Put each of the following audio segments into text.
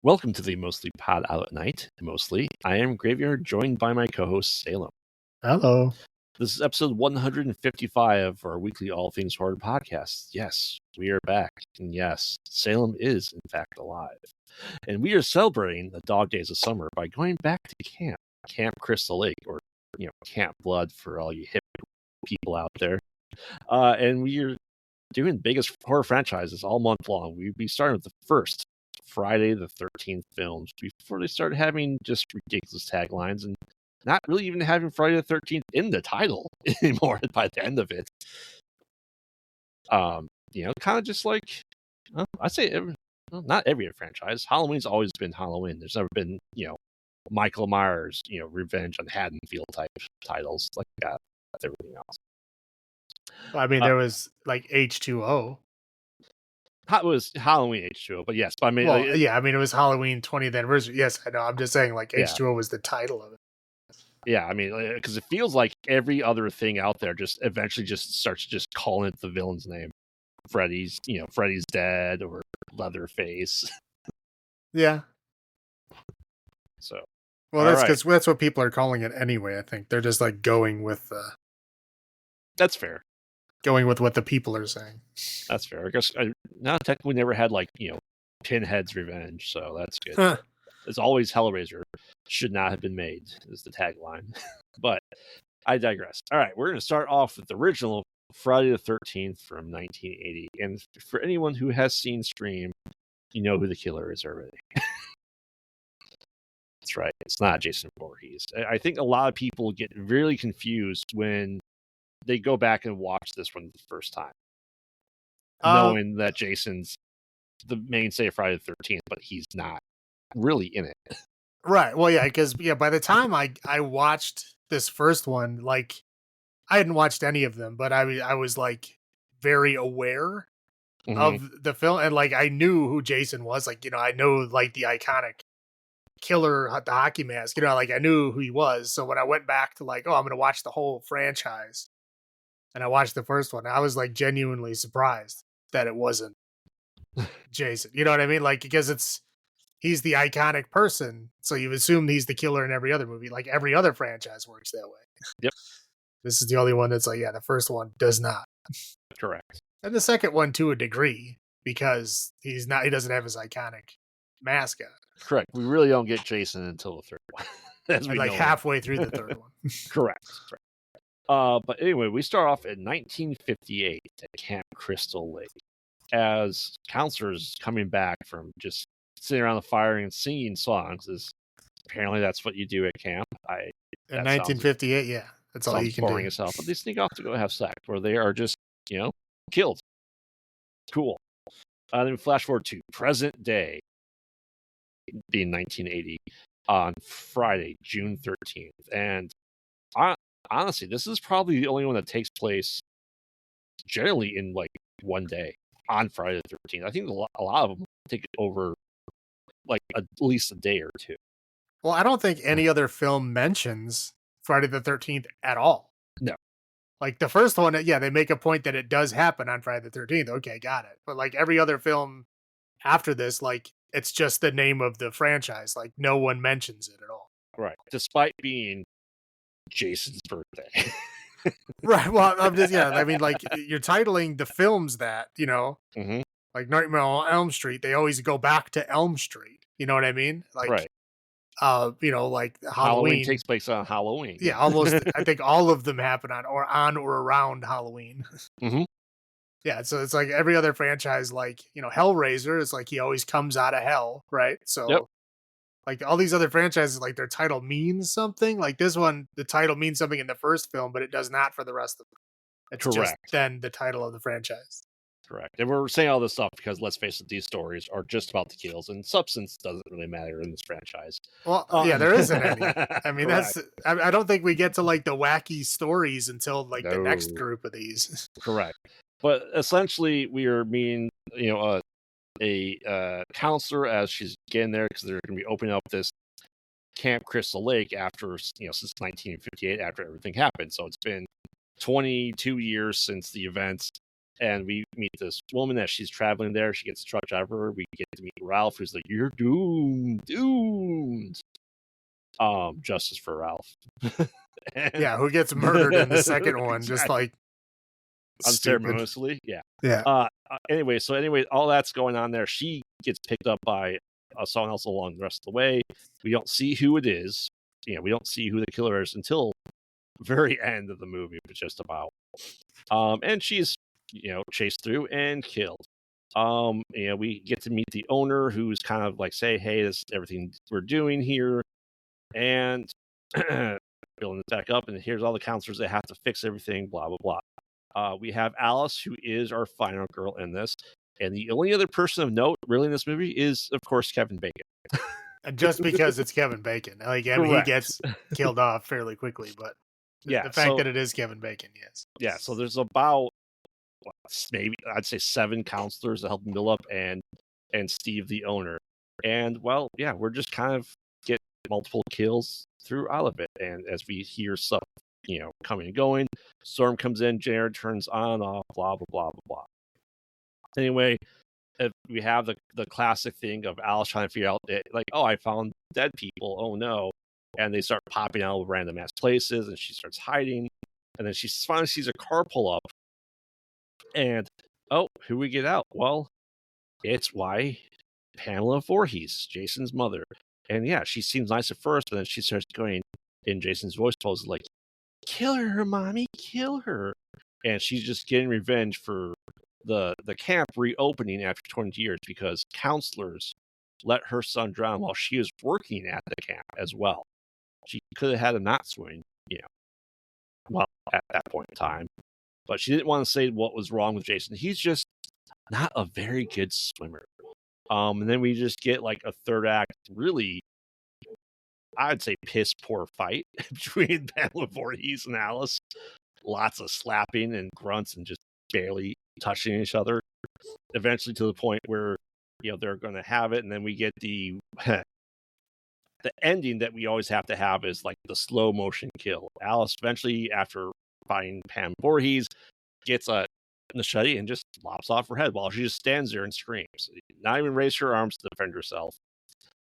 Welcome to the Mostly Pod Out at Night. Mostly, I am Graveyard, joined by my co-host Salem. Hello. This is episode 155 of our weekly All Things Horror podcast. Yes, we are back, and yes, Salem is in fact alive, and we are celebrating the dog days of summer by going back to Camp Crystal Lake, or Camp Blood for all you hip people out there. And we are doing the biggest horror franchises all month long. We'll be starting with the first Friday the 13th films before they started having just ridiculous taglines and not really even having Friday the 13th in the title anymore by the end of it. Kind of just like, I'd say not every franchise. Halloween's always been Halloween. There's never been, Michael Myers, Revenge on Haddonfield type titles like that. That's everything else. Well, I mean, there was like H2O. It was Halloween H2O, but yes, but I mean, it was Halloween 20th anniversary. Yes, I know. I'm just saying, like, H2O was the title of it. Yeah, I mean, because it feels like every other thing out there just eventually just starts just calling it the villain's name. Freddy's dead, or Leatherface. Yeah. So. Well, that's because that's what people are calling it anyway. I think they're just like going with. That's fair. Going with what the people are saying. That's fair. I guess technically never had Pinhead's Revenge, so that's good. Huh. As always, Hellraiser should not have been made, is the tagline. But I digress. All right, we're going to start off with the original Friday the 13th from 1980. And for anyone who has seen Scream, you know who the killer is already. That's right. It's not Jason Voorhees. I think a lot of people get really confused when they go back and watch this one the first time, knowing that Jason's the mainstay of Friday the 13th, but he's not really in it. Right. Well, yeah, because by the time I watched this first one, like, I hadn't watched any of them, but I was like very aware of the film, and like I knew who Jason was. Like, I know like the iconic killer, the hockey mask. Like I knew who he was. So when I went back to like, I'm gonna watch the whole franchise, and I watched the first one, I was like genuinely surprised that it wasn't Jason. You know what I mean? Like, because he's the iconic person, so you assume he's the killer in every other movie. Like every other franchise works that way. Yep. This is the only one that's like, the first one does not. Correct. And the second one to a degree, because he doesn't have his iconic mask on. Correct. We really don't get Jason until the third one. And like halfway through the third one. Correct. But anyway, we start off in 1958 at Camp Crystal Lake as counselors coming back from just sitting around the fire and singing songs. Apparently that's what you do at camp. In 1958, yeah. That's all you can do. Yourself, but they sneak off to go have sex, where they are just, killed. Cool. Then flash forward to present day, being 1980, on Friday, June 13th. And honestly, this is probably the only one that takes place generally in like one day on Friday the 13th. I think a lot of them take it over like at least a day or two. Well, I don't think any other film mentions Friday the 13th at all. No. Like the first one, yeah, they make a point that it does happen on Friday the 13th. Okay, got it. But like every other film after this, like it's just the name of the franchise. Like no one mentions it at all. Right. Despite being Jason's birthday. Right. Well, I'm just, I mean, like you're titling the films that, like Nightmare on Elm Street, they always go back to Elm Street. You know what I mean? Like, right. Like Halloween takes place on Halloween. Yeah, almost. I think all of them happen on or around Halloween. Mm-hmm. Yeah, so it's like every other franchise, like, Hellraiser is like he always comes out of hell, right? So, like all these other franchises, like their title means something. Like this one, the title means something in the first film, but it does not for the rest of them. It's Correct. Just then the title of the franchise. Correct. And we're saying all this stuff because, let's face it, these stories are just about the kills, and substance doesn't really matter in this franchise. Well, yeah, there isn't any. I mean, I don't think we get to like the wacky stories until like the next group of these. Correct. But essentially, we are meeting, a counselor as she's getting there, because they're going to be opening up this Camp Crystal Lake after, since 1958, after everything happened. So it's been 22 years since the events. And we meet this woman as she's traveling there. She gets a truck driver. We get to meet Ralph, who's like, "You're doomed, doomed." Justice for Ralph. And Yeah, who gets murdered in the second one, just exactly. like stupid. Unceremoniously, yeah. Yeah. Anyway, all that's going on there. She gets picked up by someone else along the rest of the way. We don't see who it is. We don't see who the killer is until very end of the movie, but just about. And she's chased through and killed. We get to meet the owner, who's kind of like say, "Hey, this is everything we're doing here," and building it back up. And here's all the counselors that have to fix everything. Blah blah blah. We have Alice, who is our final girl in this, and the only other person of note really in this movie is, of course, Kevin Bacon. And just because it's Kevin Bacon, like, I mean, he gets killed off fairly quickly, but Yeah, the fact that it is Kevin Bacon, yes. Yeah, so there's about maybe I'd say 7 counselors that help him build up, and Steve, the owner. And well, yeah, we're just kind of get multiple kills through all of it, and as we hear stuff, coming and going, storm comes in, generator turns on, off, blah blah blah blah blah. Anyway, we have the classic thing of Alice trying to figure out like, oh, I found dead people. Oh no. And they start popping out of random ass places, and she starts hiding. And then she finally sees a car pull up. And oh, who we get out? Well, it's Pamela Voorhees, Jason's mother. And yeah, she seems nice at first, but then she starts going in Jason's voice pose like, "Kill her, mommy, kill her." And she's just getting revenge for the camp reopening after 20 years because counselors let her son drown while she was working at the camp as well. She could have had a not swing, well, at that point in time. But she didn't want to say what was wrong with Jason. He's just not a very good swimmer. And then we just get like a third act, really, I'd say piss poor fight between Pamela Voorhees and Alice. Lots of slapping and grunts and just barely touching each other. Eventually to the point where they're going to have it, and then we get the the ending that we always have to have is like the slow motion kill. Alice eventually, after finding Pam Voorhees, gets a machete and just lops off her head while she just stands there and screams. Not even raise her arms to defend herself.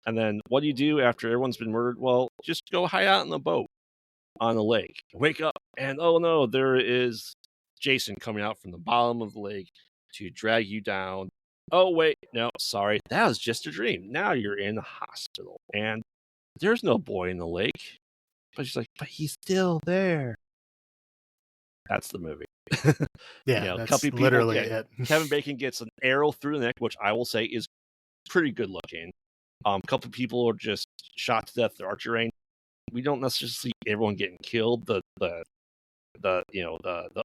And then what do you do after everyone's been murdered? Well, just go hide out in the boat on the lake. Wake up, and oh no, there is Jason coming out from the bottom of the lake to drag you down. Oh wait, no, sorry, that was just a dream. Now you're in the hospital, and there's no boy in the lake. But she's like, but he's still there. That's the movie. Yeah, a that's couple people, literally it. Kevin Bacon gets an arrow through the neck, which I will say is pretty good looking. A couple people are just shot to death with archery range. We don't necessarily see everyone getting killed. The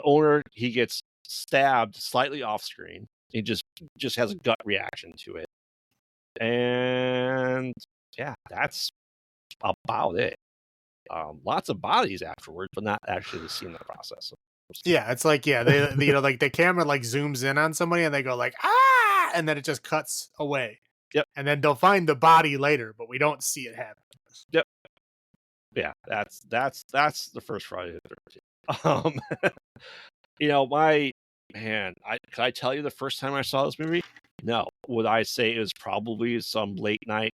owner, he gets stabbed slightly off screen. He just has a gut reaction to it. And yeah, that's about it. Lots of bodies afterwards, but not actually seen the process. Yeah, it's like, yeah, they like the camera like zooms in on somebody and they go like, ah, and then it just cuts away. Yep. And then they'll find the body later, but we don't see it happen. Yep. Yeah, that's the first Friday the 13th. My man, could I tell you the first time I saw this movie? No. Would I say it was probably some late night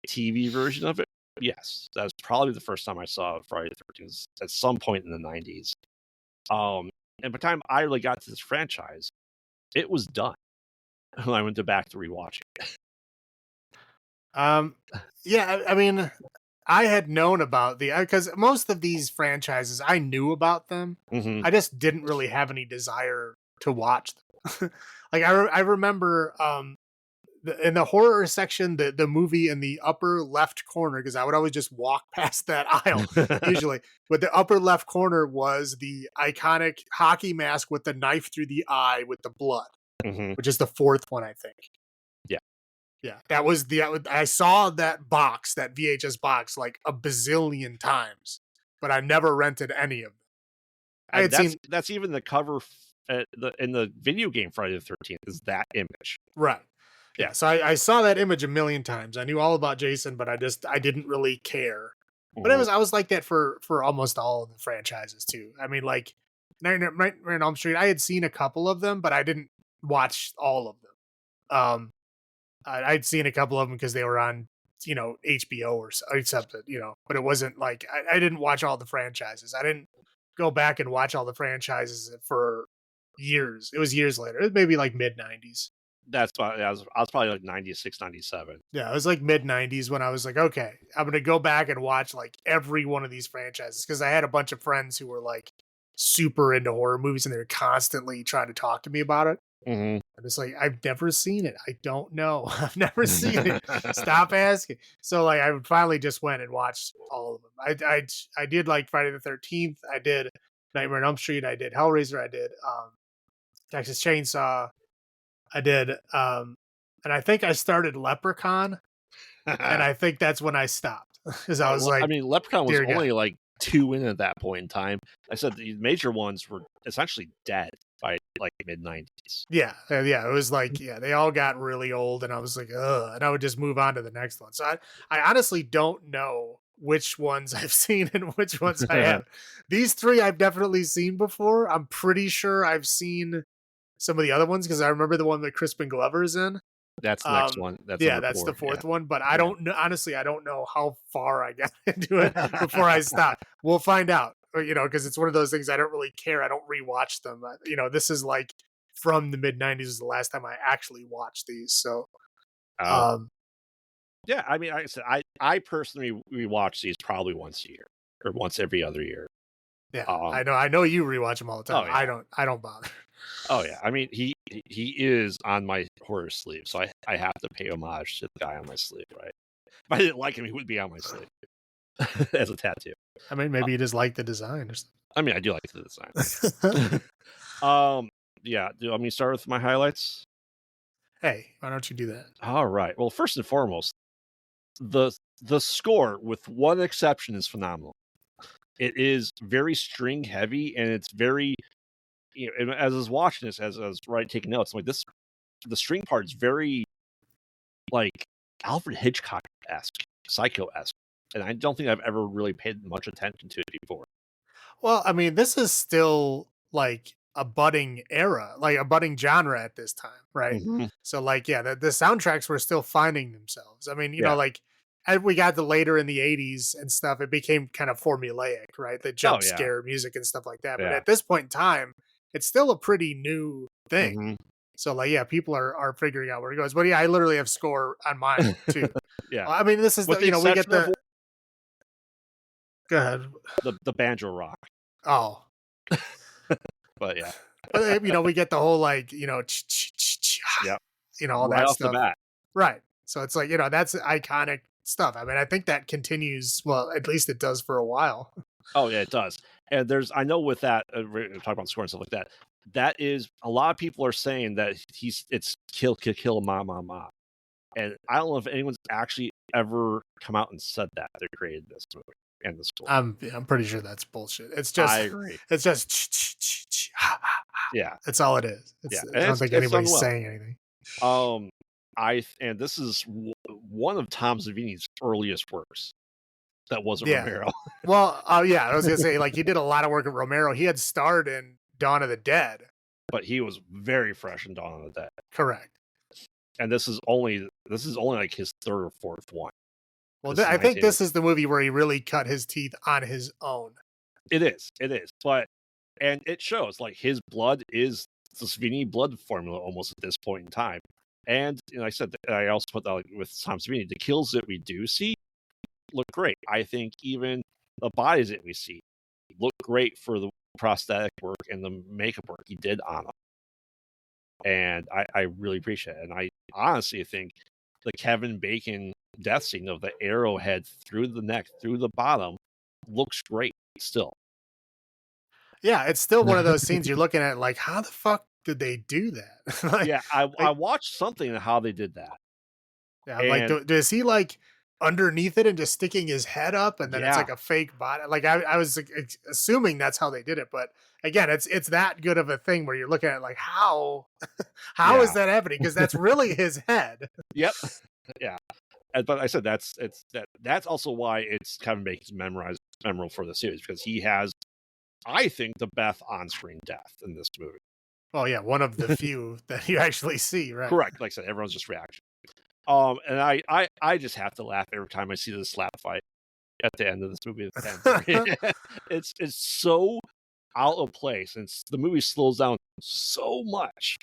TV version of it? Yes. That's probably the first time I saw Friday the 13th at some point in the 90s. And by the time I really got to this franchise, it was done when I went back to rewatch it. Yeah, I mean, I had known about because most of these franchises I knew about them. Mm-hmm. I just didn't really have any desire to watch them. Like I remember in the horror section, the movie in the upper left corner, because I would always just walk past that aisle usually. But the upper left corner was the iconic hockey mask with the knife through the eye with the blood, which is the 4th one, I think. Yeah, that was I saw that box, that VHS box, like a bazillion times, but I never rented any of them. That's even the cover in the video game Friday the 13th is that image. Right. Yeah. So I saw that image a million times. I knew all about Jason, but I didn't really care. But I was like that for almost all of the franchises too. I mean, like Nightmare on Elm Street, I had seen a couple of them, but I didn't watch all of them. I'd seen a couple of them because they were on, HBO or something, but it wasn't like I didn't watch all the franchises. I didn't go back and watch all the franchises for years. It was years later. It was maybe like mid 90s. That's why I was probably like 96, 97. Yeah, it was like mid 90s when I was like, okay, I'm going to go back and watch like every one of these franchises because I had a bunch of friends who were like super into horror movies and they were constantly trying to talk to me about it. Mm-hmm. And it's like, I've never seen it. I don't know. I've never seen it. Stop asking. So like, I finally just went and watched all of them. I did like Friday the 13th. I did Nightmare on Elm Street. I did Hellraiser. I did Texas Chainsaw. I did, and I think I started Leprechaun, and I think that's when I stopped because I was like, I mean, Leprechaun was "Dear God." only like 2 in at that point in time. I said the major ones were essentially dead by like mid 90s. Yeah, yeah. It was like, yeah, they all got really old, and I was like, ugh, and I would just move on to the next one. So I honestly don't know which ones I've seen and which ones I have. These three I've definitely seen before. I'm pretty sure I've seen some of the other ones because I remember the one that Crispin Glover's in. That's the next one. That's Yeah, number that's 4. the fourth Yeah. one, but I don't know. Honestly, I don't know how far I got into it before I stopped. We'll find out, because it's one of those things I don't really care. I don't rewatch them. This is like from the mid '90s is the last time I actually watched these. So, um, yeah, I mean, like I said, I personally rewatch these probably once a year or once every other year. yeah, I know you rewatch them all the time. Oh, yeah. I don't bother. Oh yeah, I mean he is on my horror sleeve, so I have to pay homage to the guy on my sleeve, right? If I didn't like him, he would be on my sleeve as a tattoo. I mean, maybe you just like the design or I mean, I do like the design. something. Yeah. Do you want me to start with my highlights? Hey, why don't you do that? All right. Well, first and foremost, the score, with one exception, is phenomenal. It is very string heavy, and it's very, and as I was watching this, as I was taking notes, I'm like the string part is very like Alfred Hitchcock-esque, Psycho-esque, and I don't think I've ever really paid much attention to it before. Well, I mean, this is still like a budding era, like a budding genre at this time, right? Mm-hmm. So, like, yeah, the soundtracks were still finding themselves. I mean, Yeah. like as we got to later in the '80s and stuff, it became kind of formulaic, right? The jump yeah. scare music and stuff like that. But Yeah. at this point in time, it's still a pretty new thing. Mm-hmm. So, like, yeah, people are figuring out where it goes. But yeah, I literally have score on mine too. Yeah. I mean, this is With we get exception of the. Go ahead. the banjo rock, Oh, but yeah, but we get the whole like yeah, all right that off the stuff, bat. right? So it's like that's iconic stuff. I mean, I think that continues. Well, at least it does for a while. Oh yeah, it does. And I know with that, we're talking about score and stuff like that. That is, a lot of people are saying that it's kill kill kill ma ma ma, and I don't know if anyone's actually ever come out and said that they created this movie and the score. I'm pretty sure that's bullshit. It's just I agree. It's just Yeah, that's all it is. yeah. I don't think anybody's saying anything. And this is one of Tom Savini's earliest works. That wasn't Romero. Well, yeah, I was gonna say like he did a lot of work with Romero. He had starred in Dawn of the Dead, But he was very fresh in Dawn of the Dead. correct? And this is only like his third or fourth one. Well, I think this is the movie where he really cut his teeth on his own. It is, and it shows like his blood is the Savini blood formula almost at this point in time. And I said, I also put that like, with Tom Savini, the kills that we do see look great. I think even the bodies that we see look great for the prosthetic work and the makeup work he did on them. And I really appreciate it. And I honestly think the Kevin Bacon death scene of the arrowhead through the neck, through the bottom, looks great still. Yeah, it's still one of those scenes you're looking at like, how the fuck did they do that? Like, yeah, I watched something on how they did that. Yeah, like, does he like underneath it and just sticking his head up, and then it's like a fake body? Like, I was like, assuming that's how they did it, but again, it's that good of a thing where you're looking at it like, how is that happening? Because that's really his head. Yep. Yeah. But I said that's also why it's Kevin Bacon's memorable for the series, because he has I think, the best on-screen death in this movie. Oh yeah, one of the few that you actually see, right? Correct. Like I said, everyone's just reaction. And I just have to laugh every time I see the slap fight at the end of this movie. It's so out of place, and the movie slows down so much.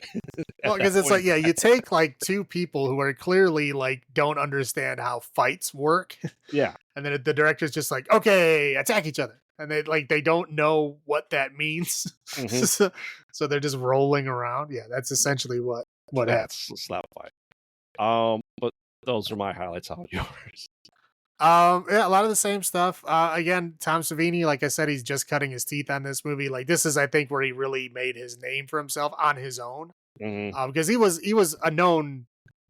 Well, because it's like, yeah, you take like two people who are clearly like don't understand how fights work, Yeah. and then the director's just like, okay, attack each other, and they don't know what that means, Mhm. so they're just rolling around. Yeah, that's essentially what happened. That's a slap fight. But those are my highlights. How about yours? Yeah, a lot of the same stuff. Again, Tom Savini, like I said, he's just cutting his teeth on this movie. Like this is, I think, where he really made his name for himself on his own. Mhm. Because he was a known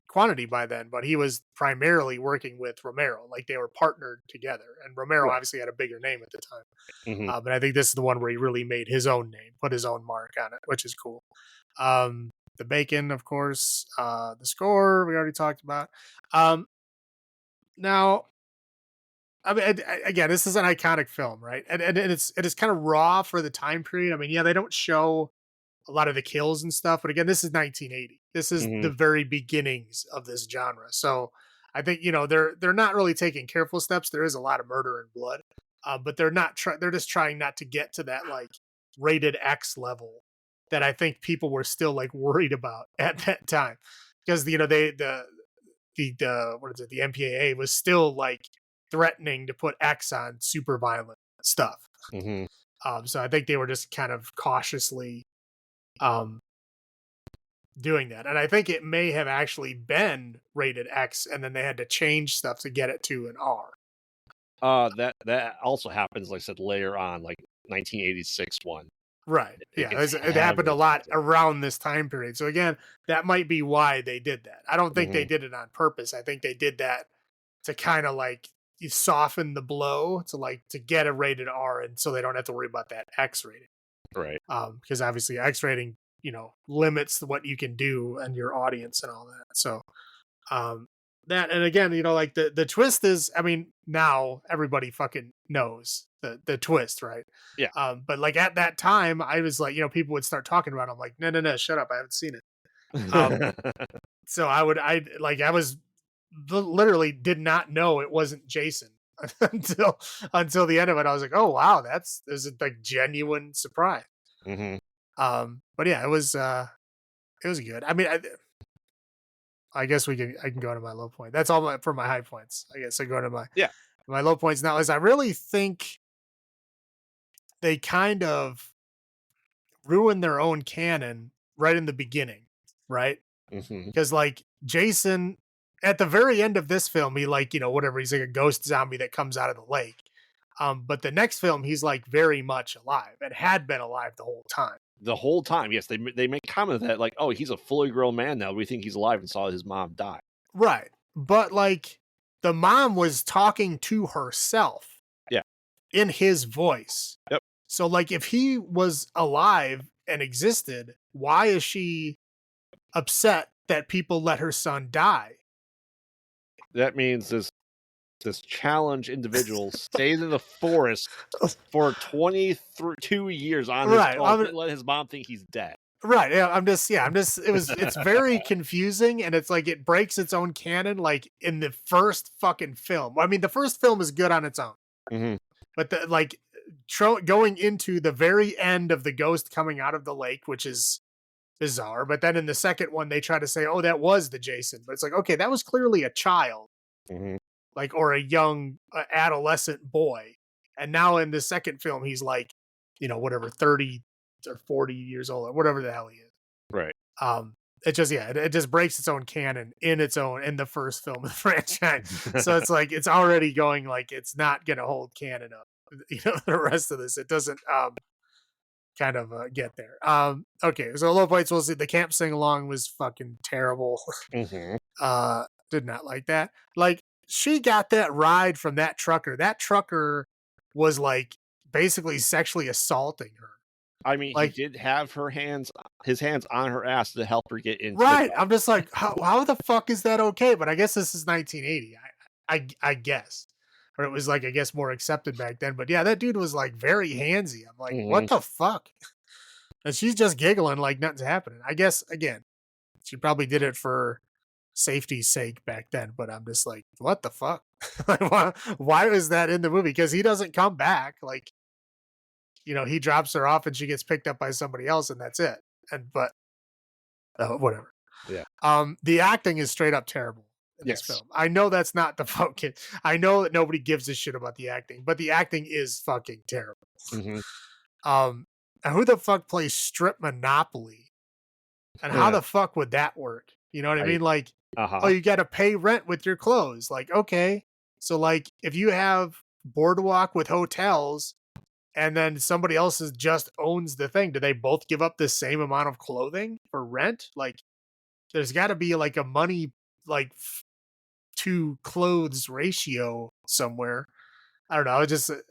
quantity by then, but he was primarily working with Romero. Like they were partnered together, and Romero Right. obviously had a bigger name at the time. Mhm. But I think this is the one where he really made his own name, put his own mark on it, which is cool. The bacon, of course. The score we already talked about. Now, I mean, again, this is an iconic film, right? And it is kind of raw for the time period. I mean, yeah, they don't show a lot of the kills and stuff, but again, this is 1980. This is the Mhm. very beginnings of this genre. So I think they're not really taking careful steps. There is a lot of murder and blood, but they're not. They're just trying not to get to that like rated X level that I think people were still like worried about at that time, because the what is it, the MPAA was still like threatening to put X on super violent stuff. Mhm. So I think they were just kind of cautiously um, doing that. And I think it may have actually been rated X, and then they had to change stuff to get it to an R. That also happens, like I said, later on, like 1986 one. Right. It Yeah. gets It happened a heavily lot censored. around this time period. So again, that might be why they did that. I don't think they Mhm. did it on purpose. I think they did that to kind of like you soften the blow to like to get a rated R, and so they don't have to worry about that X rating. Right. Because obviously X rating, limits what you can do and your audience and all that. So um that, and again, like the twist is, I mean, now everybody fucking knows the twist, right? Yeah. But like at that time I was like, people would start talking about it. I'm like, no, shut up, I haven't seen it. um so I was literally did not know it wasn't Jason until the end of it. I was like, oh wow, there's a like genuine surprise. Mhm. But yeah, it was good. I mean, I guess I can go to my low point. That's all for my high points. I guess I go to Yeah. my low points now. Is I really think they kind of ruined their own canon right in the beginning, right? Mhm. Because like Jason, at the very end of this film, he like whatever, he's like a ghost zombie that comes out of the lake. But the next film, he's like very much alive and had been alive the whole time. The whole time, yes, they make comment of that, like, "Oh, he's a fully grown man now. We think he's alive," and saw his mom die. Right. But like the mom was talking to herself Yeah. in his voice. Yep. So like if he was alive and existed, why is she upset that people let her son die? That means this challenged individual stayed in the forest for 22 years on his Right. own, let his mom think he's dead. Right. Yeah. It's very confusing, and it's like it breaks its own canon, like in the first fucking film. I mean, the first film is good on its own, Mhm. but going into the very end of the ghost coming out of the lake, which is bizarre. But then in the second one, they try to say, oh, that was the Jason. But it's like, okay, that was clearly a child, Mhm. like, or a young adolescent boy. And now in the second film, he's like, whatever, 30 or 40 years old or whatever the hell he is. Right. It just, yeah, it just breaks its own canon in the first film of the franchise. So it's like, it's already going like, it's not going to hold canon up, the rest of this. It doesn't, kind of get there. Okay, so low points. We'll see. The camp sing along was fucking terrible. Mhm. Did not like that. Like she got that ride from that trucker. That trucker was like basically sexually assaulting her. I mean, he Like, did have his hands on her ass to help her get into the right? car. I'm just like, how the fuck is that okay? But I guess this is 1980. I guess. or it was like, I guess, more accepted back then. But yeah, that dude was like very handsy. I'm like, Hmm. what the fuck? And she's just giggling like nothing's happening. I guess again, she probably did it for safety's sake back then, but I'm just like, what the fuck? Like, why is that in the movie? Because he doesn't come back. Like, he drops her off and she gets picked up by somebody else, and that's it. And but whatever. Yeah. The acting is straight up terrible in this Yes. film. I know that's not the focus. I know that nobody gives a shit about the acting, but the acting is fucking terrible. Hmm. And who the fuck plays Strip Monopoly? And how the fuck would that work? You know what I I mean? Like, oh, uh-huh. you got to pay rent with your clothes. Like, okay. So, like, if you have Boardwalk with hotels and then somebody else just owns the thing, do they both give up the same amount of clothing for rent? Like, there's got to be like a money, like, to clothes ratio somewhere. I don't know.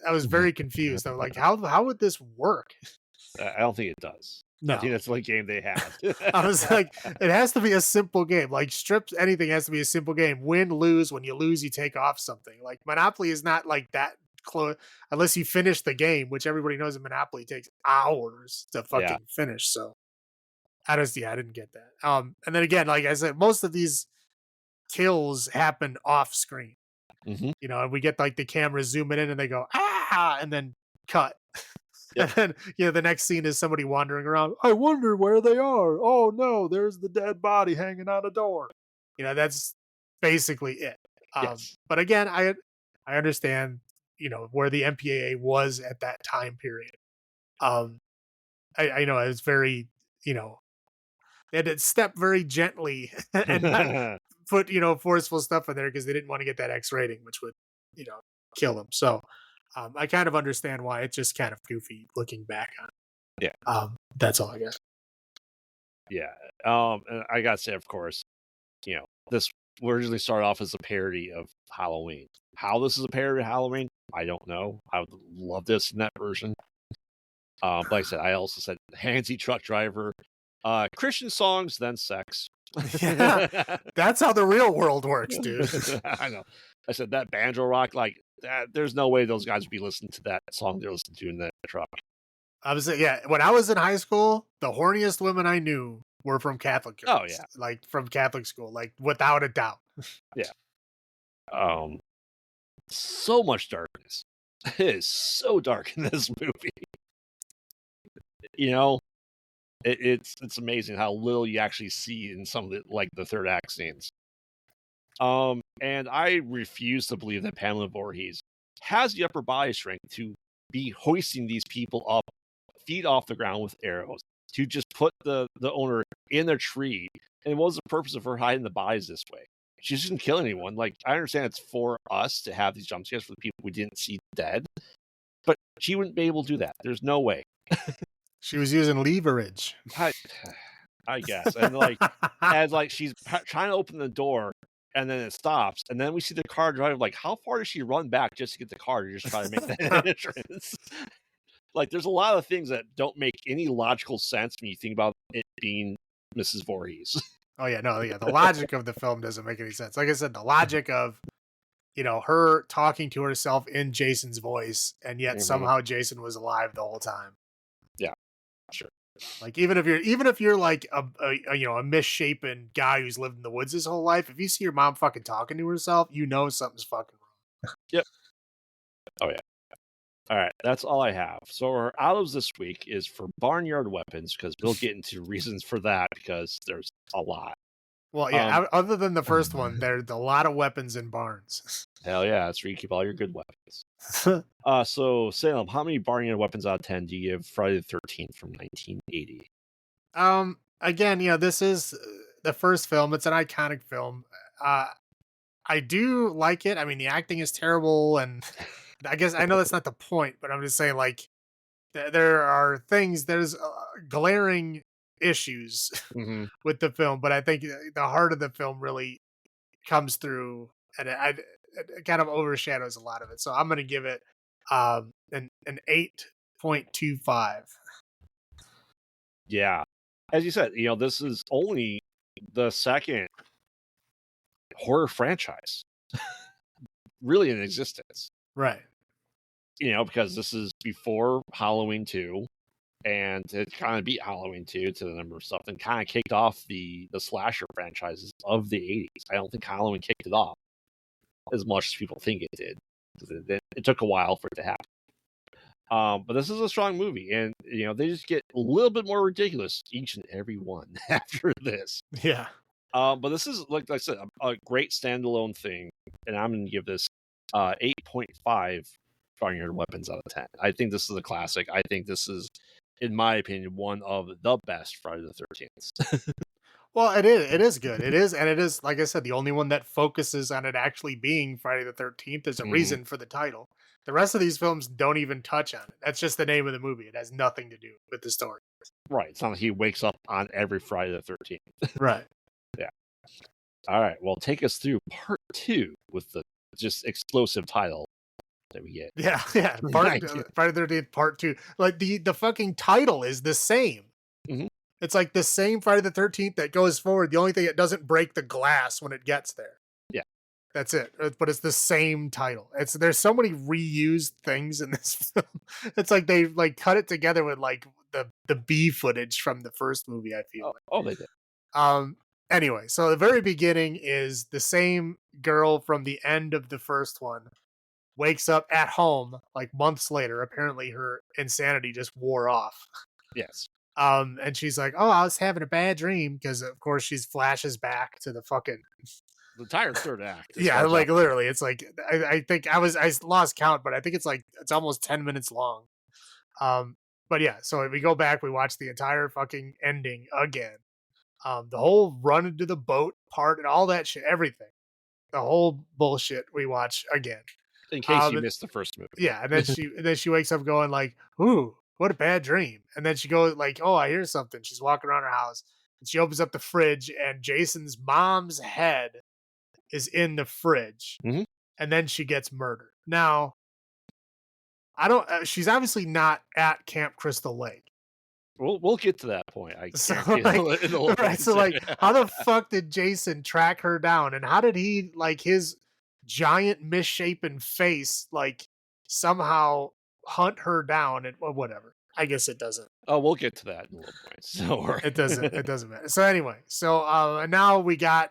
I was very confused. I'm like, how would this work? I don't think it does. I No. think that's the game they have. I was like, it has to be a simple game. Like strips, anything has to be a simple game. Win, lose. When you lose, you take off something. Like Monopoly is not like that close unless you finish the game, which everybody knows in Monopoly takes hours to Yeah. fucking finish. So I didn't get that. And then again, like I said, most of these kills happen off screen. Hmm. And we get like the camera zooming in and they go, ah, and then cut. Yep. And then, the next scene is somebody wandering around. I wonder where they are. Oh no, there's the dead body hanging on a door. That's basically it. Yes. But again, I understand, where the MPAA was at that time period. I know it was very, they had to step very gently and not put, forceful stuff in there because they didn't want to get that X rating, which would, you know, kill them. So I kind of understand why it's just kind of goofy looking back on it. Yeah. That's all I guess. Yeah. And I gotta say, of course, this originally started off as a parody of Halloween. How this is a parody of Halloween, I don't know. I would love this in that version. Like I said, I also said handsy truck driver, Christian songs, then sex. Yeah, that's how the real world works, dude. I know. I said that banjo rock, like that. There's no way those guys would be listening to that song they're listening to in that truck. I was yeah. When I was in high school, the horniest women I knew were from Catholic girls. Oh yeah, like from Catholic school, like without a doubt. yeah. So much darkness. It is so dark in this movie. You know, it's amazing how little you actually see in some of the the third act scenes. And I refuse to believe that Pamela Voorhees has the upper body strength to be hoisting these people up, feet off the ground with arrows, to just put the owner in a tree. And what was the purpose of her hiding the bodies this way? She didn't kill anyone. Like, I understand it's for us to have these jump scares for the people we didn't see dead, but she wouldn't be able to do that. There's no way. She was using leverage. I guess. And as she's trying to open the door, and then it stops, and then we see the car drive. Like, how far does she run back just to get the car to just try to make that entrance? Like, there's a lot of things that don't make any logical sense when you think about it being Mrs. Voorhees. Oh yeah, no, yeah. The logic of the film doesn't make any sense. Like I said, the logic of her talking to herself in Jason's voice, and yet somehow Jason was alive the whole time. Yeah, sure. Like even if you're like a misshapen guy who's lived in the woods his whole life, if you see your mom fucking talking to herself, something's fucking wrong. Yep. Oh yeah. All right, that's all I have. So our olives this week is for barnyard weapons, because we'll get into reasons for that because there's a lot. Well, yeah. Other than the first one, there's a lot of weapons in barns. Hell yeah, that's where you keep all your good weapons. So Salem, how many barnyard weapons out of 10 do you give Friday the 13th from 1980? Again, this is the first film. It's an iconic film. I do like it. I mean, the acting is terrible, and I guess I know that's not the point, but I'm just saying, like, there are things. There's glaring issues with the film, but I think the heart of the film really comes through, and it kind of overshadows a lot of it. So I'm going to give it an 8.25. Yeah, as you said, this is only the second horror franchise really in existence. Right. Because this is before Halloween 2, and it kind of beat Halloween 2 to the number of stuff, and kind of kicked off the slasher franchises of the 80s. I don't think Halloween kicked it off as much as people think it did. It took a while for it to happen. But this is a strong movie, and they just get a little bit more ridiculous each and every one after this. Yeah. But this is, like I said, a great standalone thing, and I'm going to give this 8.5 Barnyard Weapons out of 10. I think this is a classic. I think this is, in my opinion, one of the best Friday the 13th. Well, it is. It is good. It is, and it is, like I said, the only one that focuses on it actually being Friday the 13th. There's a reason for the title. The rest of these films don't even touch on it. That's just the name of the movie. It has nothing to do with the story. Right. It's not like he wakes up on every Friday the 13th. Right. Yeah. All right. Well, take us through part 2 with the just explosive title that we get. Yeah. Friday the 13th, part 2. Like the fucking title is the same. Mm-hmm. It's like the same Friday the 13th that goes forward. The only thing, it doesn't break the glass when it gets there. Yeah. That's it. But it's the same title. There's so many reused things in this film. It's like they like cut it together with like the B footage from the first movie, I feel. Oh, they did. Anyway, so the very beginning is the same girl from the end of the first one wakes up at home like months later. Apparently her insanity just wore off. Yes. And she's like, "Oh, I was having a bad dream," because of course she's flashes back to the fucking the entire third act. Yeah, like literally, it's like I think I lost count, but I think it's almost 10 minutes long. But yeah, so we go back, we watch the entire fucking ending again. The whole run into the boat part and all that shit, everything, the whole bullshit we watch again. In case you missed the first movie. Yeah, and then she wakes up going like, "Ooh, what a bad dream." And then she goes like, "Oh, I hear something." She's walking around her house and she opens up the fridge and Jason's mom's head is in the fridge. Mm-hmm. And then she gets murdered. Now, she's obviously not at Camp Crystal Lake. We'll get to that point. How the fuck did Jason track her down, and how did he, like, his giant misshapen face, like, somehow hunt her down? And well, whatever. I guess it doesn't. Oh, we'll get to that in a little point. So it doesn't matter. So anyway, now we got,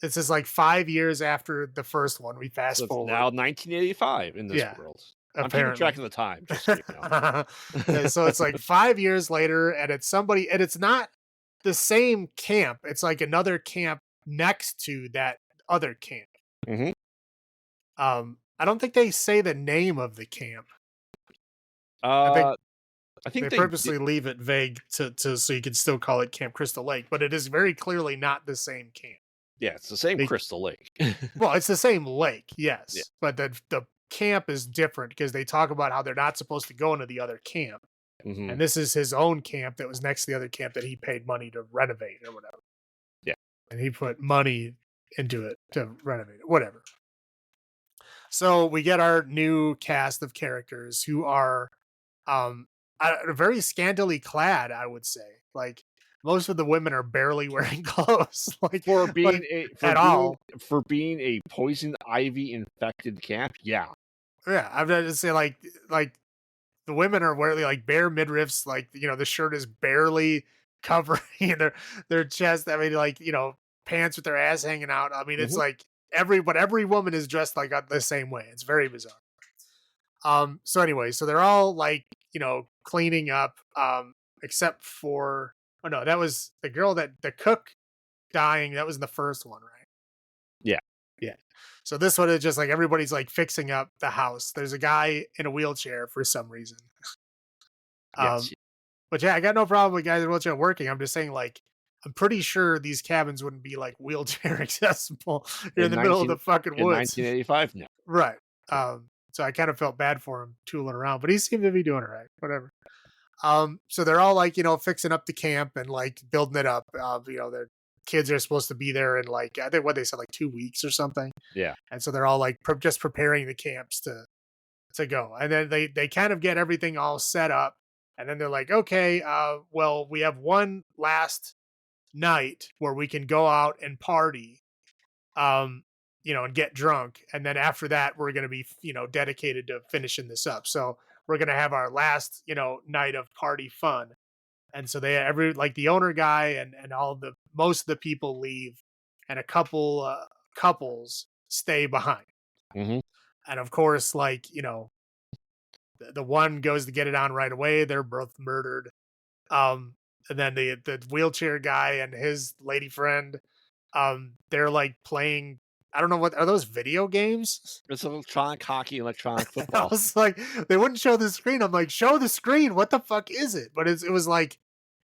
this is like 5 years after the first one. We fast forward. Now 1985 in this world. I'm keeping track of the time. Just so you know. So it's like 5 years later, and it's somebody, and it's not the same camp. It's like another camp next to that other camp. Mm-hmm. I don't think they say the name of the camp. I think they purposely leave it vague to so you can still call it Camp Crystal Lake, but it is very clearly not the same camp. Yeah, it's the same Crystal Lake. Well, it's the same lake, yes, but the camp is different because they talk about how they're not supposed to go into the other camp. Mm-hmm. And this is his own camp that was next to the other camp that he paid money to renovate or whatever. Yeah. And he put money into it to renovate it, whatever. So we get our new cast of characters who are very scantily clad, I would say. Like, most of the women are barely wearing clothes. Like, for being a poison ivy infected camp, yeah. Yeah, I'm going to say like the women are wearing like bare midriffs, like, the shirt is barely covering their chest. I mean, like, pants with their ass hanging out. I mean, it's like every woman is dressed like the same way. It's very bizarre. So anyway, so they're all like, cleaning up, except for, oh no, that was the girl the cook dying. That was in the first one, right? Yeah. Yeah. So this one is just like everybody's like fixing up the house. There's a guy in a wheelchair for some reason. Yes. But yeah, I got no problem with guys in a wheelchair working. I'm just saying, like, I'm pretty sure these cabins wouldn't be like wheelchair accessible. You're in the middle of the fucking woods. 1985, no. Right. So I kind of felt bad for him tooling around, but he seemed to be doing all right. Whatever. So they're all like, fixing up the camp and like building it up. Their kids are supposed to be there in like, I think what they said, like 2 weeks or something. Yeah. And so they're all like just preparing the camps to go. And then they kind of get everything all set up. And then they're like, okay, well, we have one last night where we can go out and party. and get drunk. And then after that, we're going to be, dedicated to finishing this up. So we're going to have our last, night of party fun. And so the owner guy and most of the people leave, and a couple couples stay behind. Hmm. And of course, the one goes to get it on right away. They're both murdered. And then the wheelchair guy and his lady friend, they're like playing. I don't know, what are those video games? It's electronic hockey, electronic I football. was like, they wouldn't show the screen. I'm like, show the screen. What the fuck is it? But it was like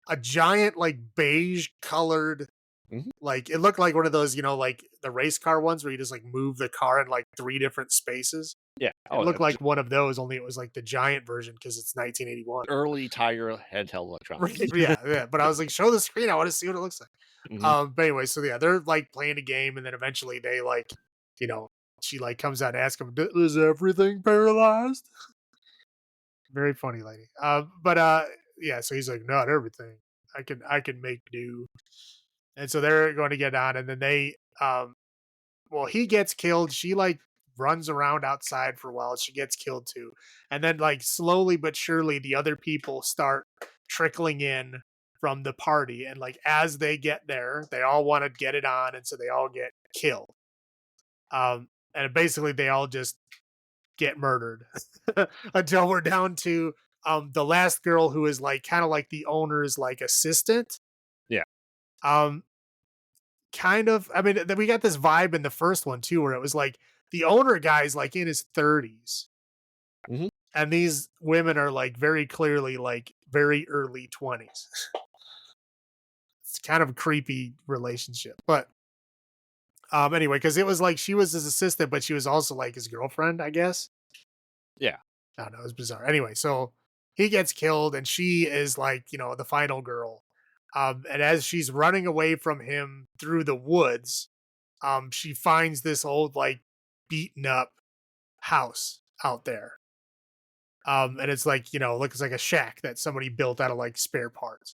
a giant, like beige colored, Hmm. like it looked like one of those, like the race car ones where you just like move the car in like 3 different spaces. Yeah. It Oh, looked like one of those, only it was like the giant version because it's 1981. early Tiger handheld electronics. Yeah, yeah. But I was like, show the screen. I want to see what it looks like. Hmm. But anyway, so yeah, they're like playing a game, and then eventually they like, you know, she like comes out and asks him, "Is everything paralyzed?" Very funny lady. But yeah, so he's like, "Not everything. I can make do." And so they're going to get on, and then well, he gets killed. She like runs around outside for a while. She gets killed too. And then like slowly but surely the other people start trickling in from the party. And like as they get there, they all want to get it on, and so they all get killed. And basically they all just get murdered until we're down to the last girl, who is like kind of like the owner's like assistant. Yeah. Um Kind of. I mean, we got this vibe in the first one too, where it was like the owner guy's like in his 30s, Hmm. and these women are like very clearly like very early 20s. It's kind of a creepy relationship, but anyway, because it was like she was his assistant, but she was also like his girlfriend, I guess. Yeah. I don't know, it was bizarre. Anyway, so he gets killed, and she is like, the final girl. And as she's running away from him through the woods, she finds this old, like, beaten up house out there. And it's like, looks like a shack that somebody built out of like spare parts.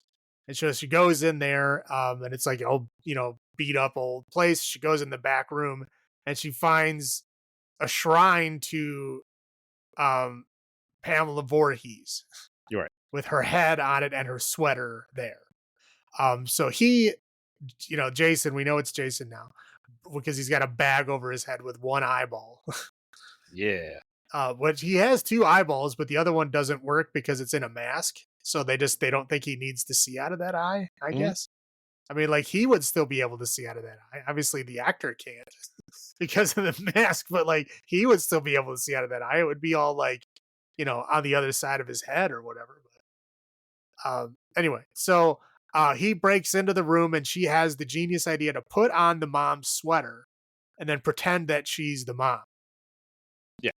And so she goes in there, and it's like an old, beat up old place. She goes in the back room, and she finds a shrine to um Pamela Voorhees You're right. with her head on it and her sweater there. So he, Jason, we know it's Jason now because he's got a bag over his head with one eyeball. Yeah. Which he has two eyeballs, but the other one doesn't work because it's in a mask. So they don't think he needs to see out of that eye, I Hmm. guess. I mean, like he would still be able to see out of that eye. Obviously, the actor can't because of the mask, but like he would still be able to see out of that eye. It would be all like, on the other side of his head or whatever. Anyway, so he breaks into the room, and she has the genius idea to put on the mom's sweater and then pretend that she's the mom. Yeah.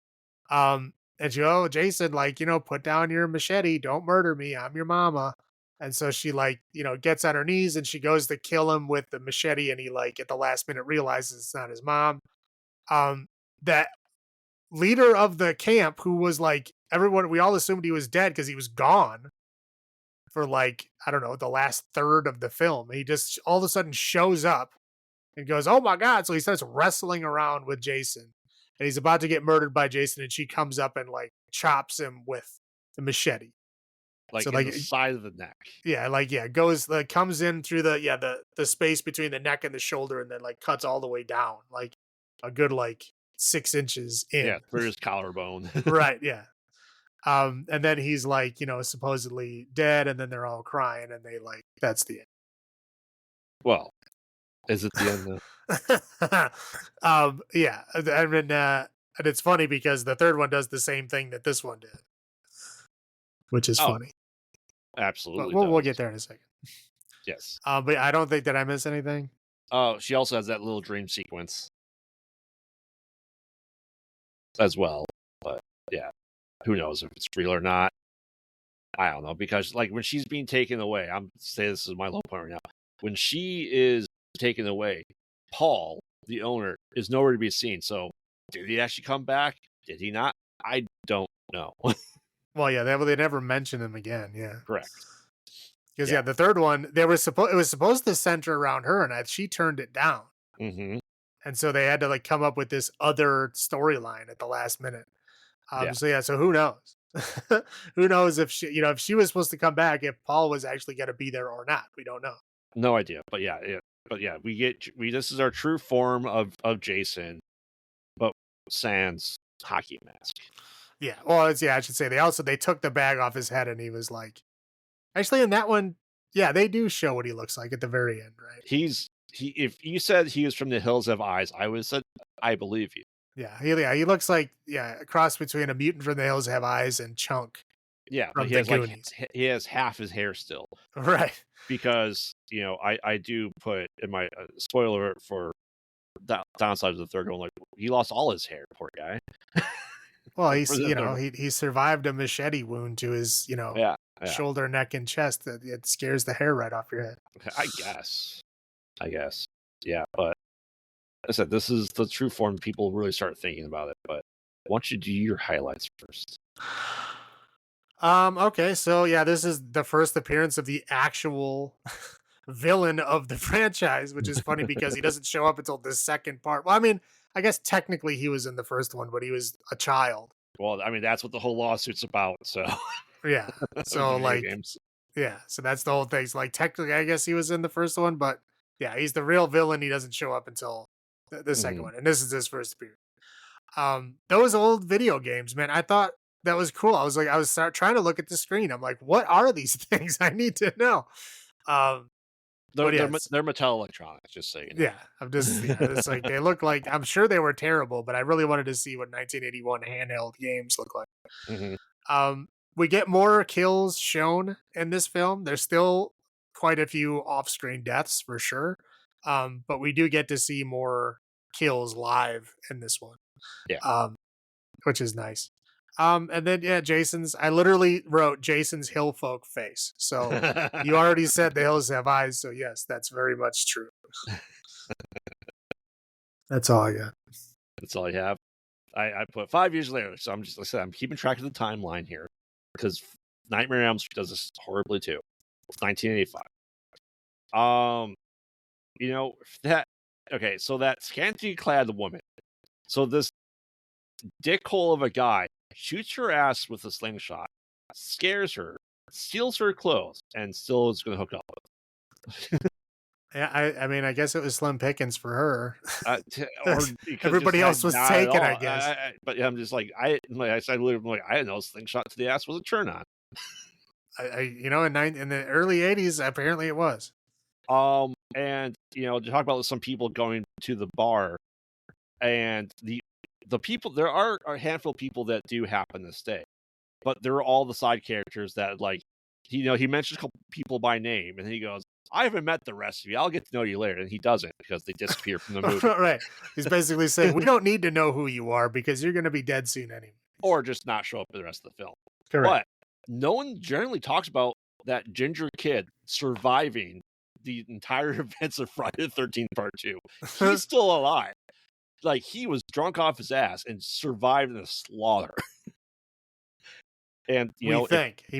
And she, oh, Jason, like, put down your machete. Don't murder me. I'm your mama. And so she like, gets on her knees, and she goes to kill him with the machete. And he like at the last minute realizes it's not his mom. That leader of the camp, who was like everyone, we all assumed he was dead because he was gone for like, I don't know, the last third of the film. He just all of a sudden shows up and goes, oh my God. So he starts wrestling around with Jason, and he's about to get murdered by Jason. And she comes up and like chops him with the machete. Like So in the like, side of the neck. yeah, like, yeah, goes, like, comes in through the space between the neck and the shoulder, and then like cuts all the way down, like a good, like 6 inches in. Yeah. Through his collarbone. Right. Yeah. And then he's like, supposedly dead, and then they're all crying, and they like, that's the Well, is it the end though? end. Yeah. I mean, and it's funny because the third one does the same thing that this one did, which is Oh, funny. But absolutely we'll does. get there in a second. Yes. But I don't think that I miss anything. Oh, she also has that little dream sequence as well. But yeah, who knows if it's real or not? I don't know, because like when she's being taken away, I'm say this is my low point right now. When she is taken away, Paul, the owner, is nowhere to be seen. So did he actually come back? Did he not? I don't know. Well, yeah, they never mention him again. Yeah, Correct. because Yeah. the third one, it was supposed to center around her, and she turned it down. Mm-hmm. and so they had to like come up with this other storyline at the last minute. Yeah, So yeah, so who knows? Who knows if she, if she was supposed to come back, if Paul was actually going to be there or not? We don't know. no idea. But yeah, we this is our true form of Jason, but sans hockey mask. Yeah. Well, I should say they took the bag off his head and he was like, actually in that one, yeah, they do show what he looks like at the very end, right? He if you said he was from the Hills Have Eyes, I would have said I believe you. He looks like a cross between a mutant from the Hills Have Eyes and Chunk Yeah, but from the Goonies. he has half his hair still Right. because I do put in my spoiler alert for downside of the third one, like he lost all his hair, poor guy. Well, For the third one. he survived a machete wound to his, Yeah, shoulder, neck, and chest that it scares the hair right off your head. I guess, yeah. But I said this is the true form. People really start thinking about it. But I want you to do your highlights first. Okay, so yeah, this is the first appearance of the actual villain of the franchise, which is funny because he doesn't show up until the second part. Well, I mean, I guess technically he was in the first one, but he was a child. Well, I mean that's what the whole lawsuit's about. So Yeah. of So video like, games. yeah, so that's the whole thing. So like technically I guess he was in the first one, but yeah, he's the real villain. He doesn't show up until the second Mhm. one. And this is his first appearance. Those old video games, man, I thought that was cool. I was trying to look at the screen. I'm like, what are these things? I need to know. Um, but yes, They're Mattel Electronics, just so you know. yeah, it's like they look like, I'm sure they were terrible, but I really wanted to see what 1981 handheld games look like. Mhm. Um, we get more kills shown in this film. There's still quite a few off-screen deaths for sure. But we do get to see more kills live in this one. Yeah. Which is nice. And then yeah, I literally wrote Jason's hill folk face. So you already said the hills have eyes, so yes, that's very much true. That's all I got. That's all I have. I put 5 years later, so I'm just like I said, I'm keeping track of the timeline here because Nightmare on Elm Street does this horribly too. It's 1985. That okay, so that scantily clad woman. So this dickhole of a guy shoots her ass with a slingshot, scares her, steals her clothes, and still is going to hook up with. Yeah, I mean, I guess it was slim pickings for her. Or because Everybody else was not at taken, all. I guess. But I'm just like I said, literally, like I didn't know slingshot to the ass was a turn on. In the early '80s, apparently it was. And to talk about some people going to the bar, and the people there are a handful of people that do happen to stay, but they're all the side characters that like he mentions a couple people by name, and he goes, I haven't met the rest of you. I'll get to know you later. And he doesn't because they disappear from the movie. Right. He's basically saying, we don't need to know who you are because you're going to be dead soon anyway. Or just not show up for the rest of the film. Correct. But no one generally talks about that ginger kid surviving the entire events of Friday the 13th Part 2. He's still alive. Like, he was drunk off his ass and survived the slaughter. And he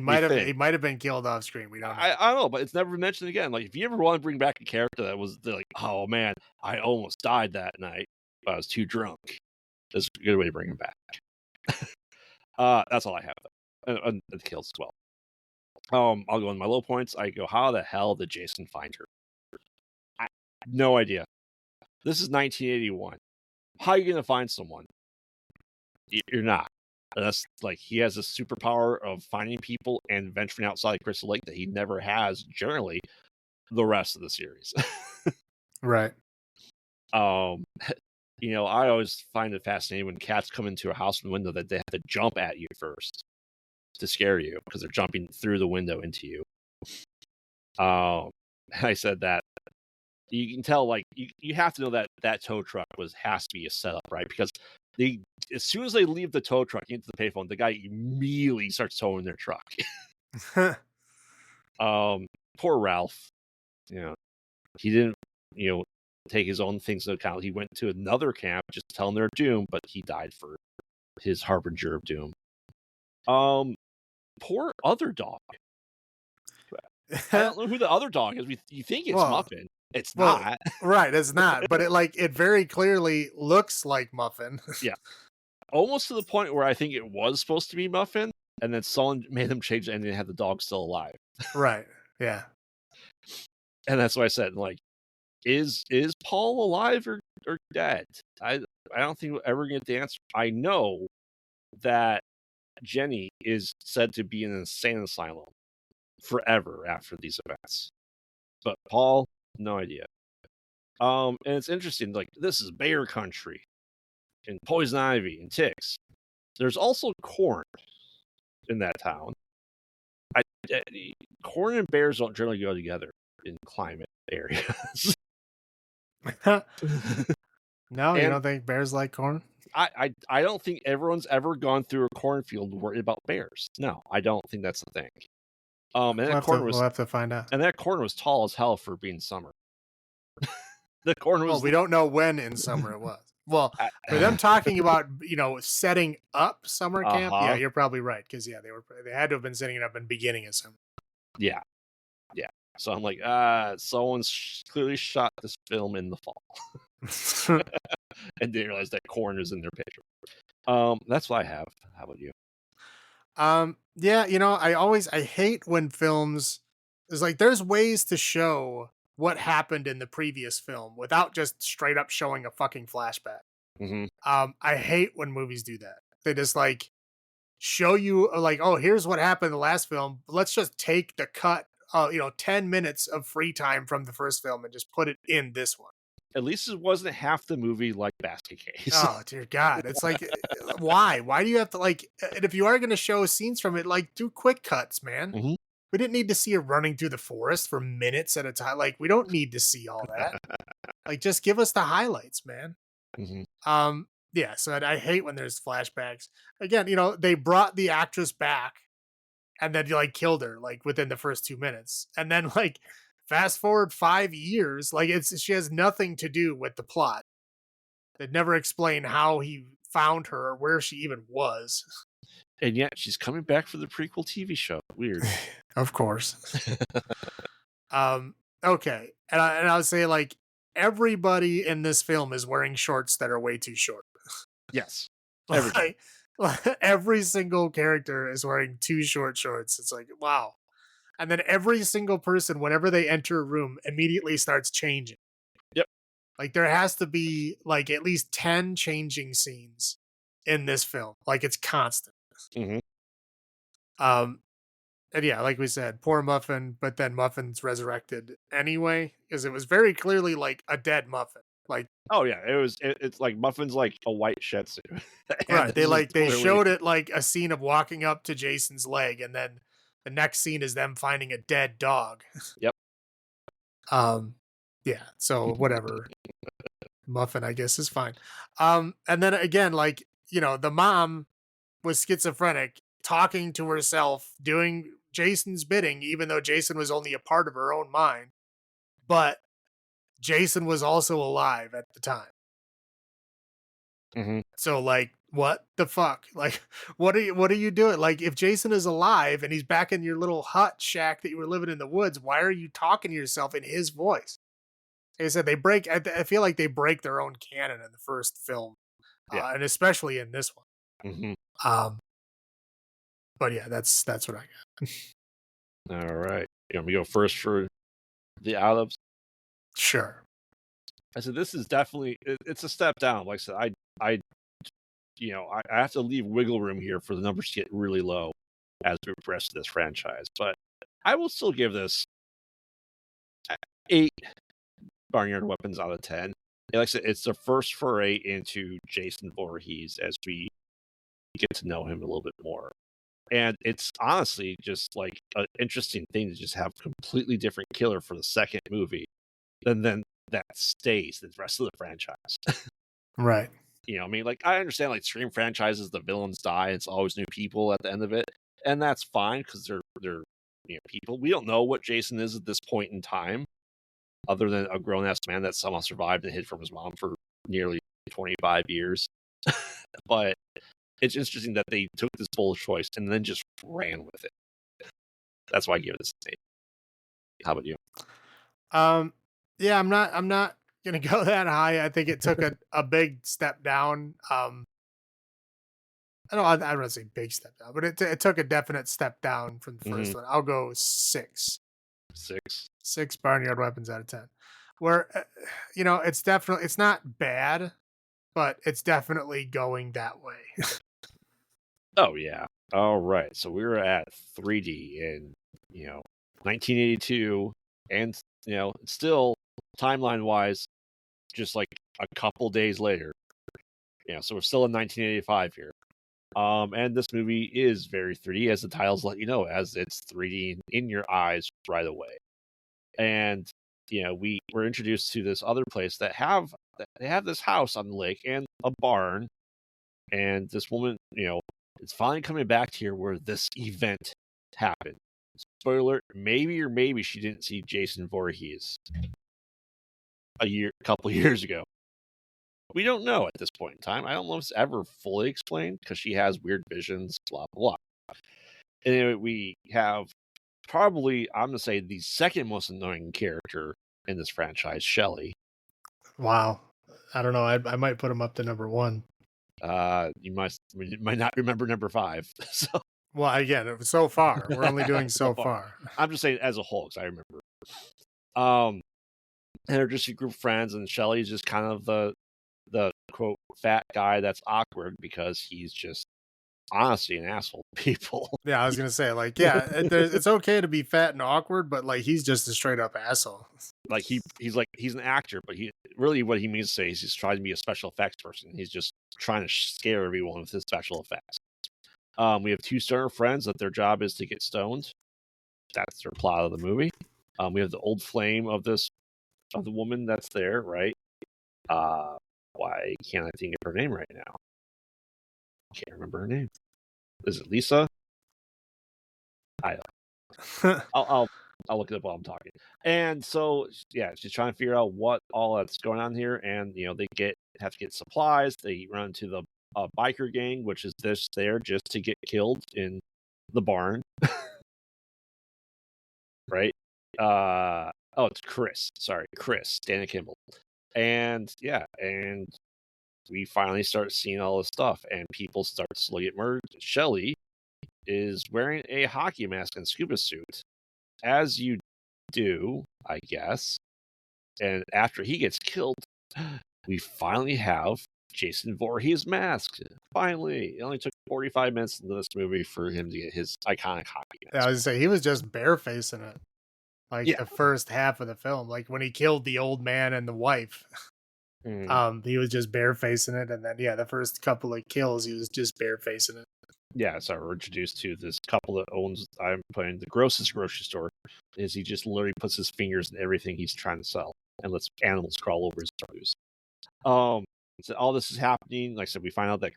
might have been killed off screen. We don't know. I don't know, but it's never mentioned again. Like, if you ever want to bring back a character that was like, oh man, I almost died that night, but I was too drunk. That's a good way to bring him back. That's all I have, though. And the kills as well. I'll go on my low points. I go, how the hell did Jason find her? No idea. This is 1981. How are you gonna find someone? You're not. That's like he has a superpower of finding people and venturing outside Crystal Lake that he never has generally the rest of the series. Right. I always find it fascinating when cats come into a house from the window that they have to jump at you first to scare you because they're jumping through the window into you. I said that you can tell, like you have to know that tow truck has to be a setup, right? Because as soon as they leave the tow truck into the payphone, the guy immediately starts towing their truck. Poor Ralph. He didn't, take his own things into account. He went to another camp just telling their doom, but he died for his harbinger of doom. Poor other dog. I don't know who the other dog is. You think it's Muffin. It's Well, not. right, it's not, but it very clearly looks like Muffin. Yeah. Almost to the point where I think it was supposed to be Muffin, and then someone made them change it and they had the dog still alive. Right. Yeah. And that's why I said, like, is Paul alive or dead? I don't think we're ever get the answer. I know that Jenny is said to be in an insane asylum forever after these events. But Paul, no idea. And it's interesting, like, this is bear country and poison ivy and ticks. There's also corn in that town. I, corn and bears don't generally go together in climate areas. No, you And don't think bears like corn? I don't think everyone's ever gone through a cornfield worried about bears. No, I don't think that's the thing. And We'll have to find out. that corn was tall as hell for being summer. The corn Well, was we don't know when in summer it was. Well, for them talking about, setting up summer camp, yeah, uh-huh. you're probably right, because they had to have been setting it up in the beginning of summer. Yeah. Yeah. So I'm like, someone's clearly shot this film in the fall. And didn't realize that corn is in their picture. That's what I have. How about you? Yeah, I hate when films there's ways to show what happened in the previous film without just straight up showing a fucking flashback. Mm-hmm. I hate when movies do that. They just show you oh, here's what happened in the last film. Let's just take the cut 10 minutes of free time from the first film and just put it in this one. At least it wasn't half the movie like Basket Case. Oh dear God. It's why? Why do you have to and if you are gonna show scenes from it, do quick cuts, man. Mm-hmm. We didn't need to see her running through the forest for minutes at a time. We don't need to see all that. Just give us the highlights, man. Mm-hmm. Yeah, so I hate when there's flashbacks. Again, they brought the actress back and then killed her within the first 2 minutes. And then fast forward 5 years, she has nothing to do with the plot. They never explain how he found her or where she even was. And yet she's coming back for the prequel TV show. Weird. Of course. Okay. And I would say everybody in this film is wearing shorts that are way too short. Yes. Every single character is wearing too short shorts. It's wow. And then every single person, whenever they enter a room, immediately starts changing. Yep. There has to be at least 10 changing scenes in this film. It's constant. Mm-hmm. And yeah, like we said, poor Muffin, but then Muffin's resurrected anyway, because it was very clearly a dead Muffin. Oh yeah, it's like Muffin's like a white Shih Tzu. Right. They showed it a scene of walking up to Jason's leg, and then the next scene is them finding a dead dog. Yep. Yeah, so whatever. Muffin, I guess, is fine. And then again, the mom was schizophrenic, talking to herself, doing Jason's bidding, even though Jason was only a part of her own mind. But Jason was also alive at the time. Mm-hmm. So what the fuck? What are you doing? If Jason is alive and he's back in your little hut shack that you were living in the woods, why are you talking to yourself in his voice? Like I said, I feel like they break their own canon in the first film. Yeah. And especially in this one. Mm-hmm. But yeah, that's what I got. All right. You want me to go first for the olives? Sure. I said this is definitely it's a step down. Like I said, I have to leave wiggle room here for the numbers to get really low as we progress to this franchise. But I will still give this 8 Barnyard Weapons out of 10. And like I said, it's the first foray into Jason Voorhees as we get to know him a little bit more. And it's honestly just an interesting thing to just have a completely different killer for the second movie. And then that stays the rest of the franchise. Right. I understand Scream franchises, the villains die, it's always new people at the end of it. And that's fine because they're people. We don't know what Jason is at this point in time, other than a grown-ass man that somehow survived and hid from his mom for nearly 25 years. But it's interesting that they took this bold choice and then just ran with it. That's why I give it this 8. How about you? Yeah, I'm not gonna go that high. I think it took a big step down. I don't I don't say big step down, but it took a definite step down from the Hmm. first one. I'll go 6. 6. 6 barnyard weapons out of 10. Where it's not bad, but it's definitely going that way. Oh yeah. All right. So we were at 3D in, you know, 1982, and still timeline wise, just like a couple days later. So we're still in 1985 here. And this movie is very 3D, as the titles let you know, as it's 3D in your eyes right away. And we were introduced to this other place they have this house on the lake and a barn, and this woman, is finally coming back to here where this event happened. Spoiler alert, maybe she didn't see Jason Voorhees a couple years ago. We don't know at this point in time. I don't know if it's ever fully explained because she has weird visions, blah blah blah. Anyway, we have probably, I'm gonna say, the second most annoying character in this franchise, Shelley. Wow. I don't know. I might put him up to number 1. You might not remember number 5. So Well, again, so far. We're only doing so so far, far. I'm just saying as a whole because I remember. Um, and they're just a group of friends, and Shelley's just kind of the quote fat guy that's awkward because he's just honestly an asshole to people. Yeah, I was gonna say, like, yeah, it's okay to be fat and awkward, but like he's just a straight up asshole. Like he's an actor, but he really, what he means to say is he's trying to be a special effects person. He's just trying to scare everyone with his special effects. We have two stoner friends that their job is to get stoned. That's their plot of the movie. We have the old flame of the woman that's there, right? Why can't I think of her name right now? Can't remember her name. Is it Lisa? I don't. I'll look it up while I'm talking. And so yeah, she's trying to figure out what all that's going on here, and they have to get supplies. They run into the biker gang, which is there just to get killed in the barn, right? It's Chris. Sorry, Chris, Dana Kimball. And yeah, and we finally start seeing all this stuff, and people start to slowly get murdered. Shelley is wearing a hockey mask and scuba suit, as you do, I guess. And after he gets killed, we finally have Jason Voorhees' mask. Finally, it only took 45 minutes into this movie for him to get his iconic hockey Yeah, I mask. was gonna say he was just barefacing it, like Yeah. the first half of the film, like when he killed the old man and the wife. Mm. He was just barefacing it, and then yeah, the first couple of kills, he was just barefacing it. Yeah, so we're introduced to this couple that owns, I'm putting the grossest grocery store, is he just literally puts his fingers in everything he's trying to sell and lets animals crawl over his produce. So all this is happening. Like I said, we find out that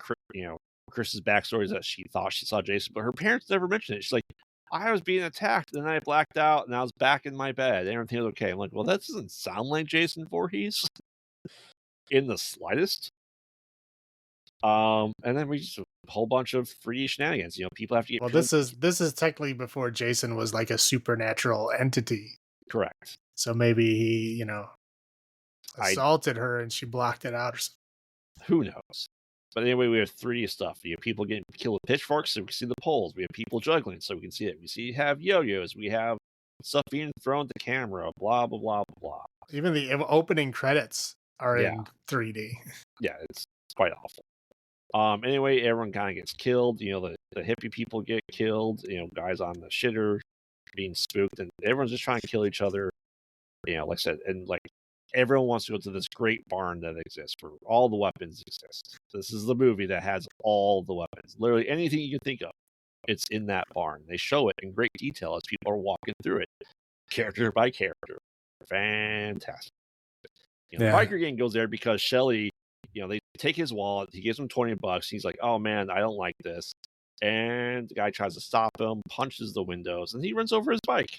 Chris's backstory is that she thought she saw Jason, but her parents never mentioned it. She's like, I was being attacked, and then I blacked out, and I was back in my bed. Everything was okay. I'm like, well, that doesn't sound like Jason Voorhees in the slightest. And then we just a whole bunch of 3D shenanigans. People have to get Well, this is technically before Jason was like a supernatural entity. correct. So maybe he, I assaulted her and she blocked it out or something. Who knows? But anyway, we have 3D stuff. You have people getting killed with pitchforks, so we can see the poles. We have people juggling, so we can see it. Have yo-yos. We have stuff being thrown at the camera. Blah blah blah blah. Even the opening credits are Yeah. in 3D. Yeah, it's quite awful. Anyway, everyone kind of gets killed. The hippie people get killed. Guys on the shitter being spooked, and everyone's just trying to kill each other. Like I said, and like everyone wants to go to this great barn that exists where all the weapons exist. This is the movie that has all the weapons. Literally anything you can think of, it's in that barn. They show it in great detail as people are walking through it, character by character. Fantastic. The biker gang goes there because Shelley, they take his wallet. He gives him $20. He's like, oh man, I don't like this. And the guy tries to stop him, punches the windows, and he runs over his bike.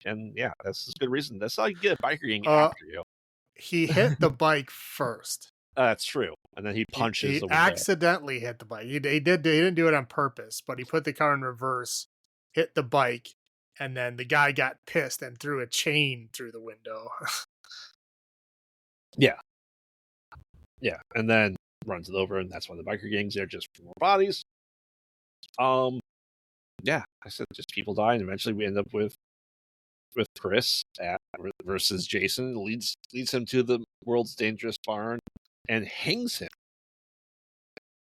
And yeah, that's a good reason. That's how you get a biker gang after you. He hit the bike first. That's true. And then he punches the window. Accidentally hit the bike. He didn't do it on purpose, but he put the car in reverse, hit the bike, and then the guy got pissed and threw a chain through the window. Yeah. Yeah. And then runs it over, and that's why the biker gang's there, just for more bodies. Yeah, I said just people die, and eventually we end up with Chris versus Jason. Leads him to the world's dangerous barn and hangs him.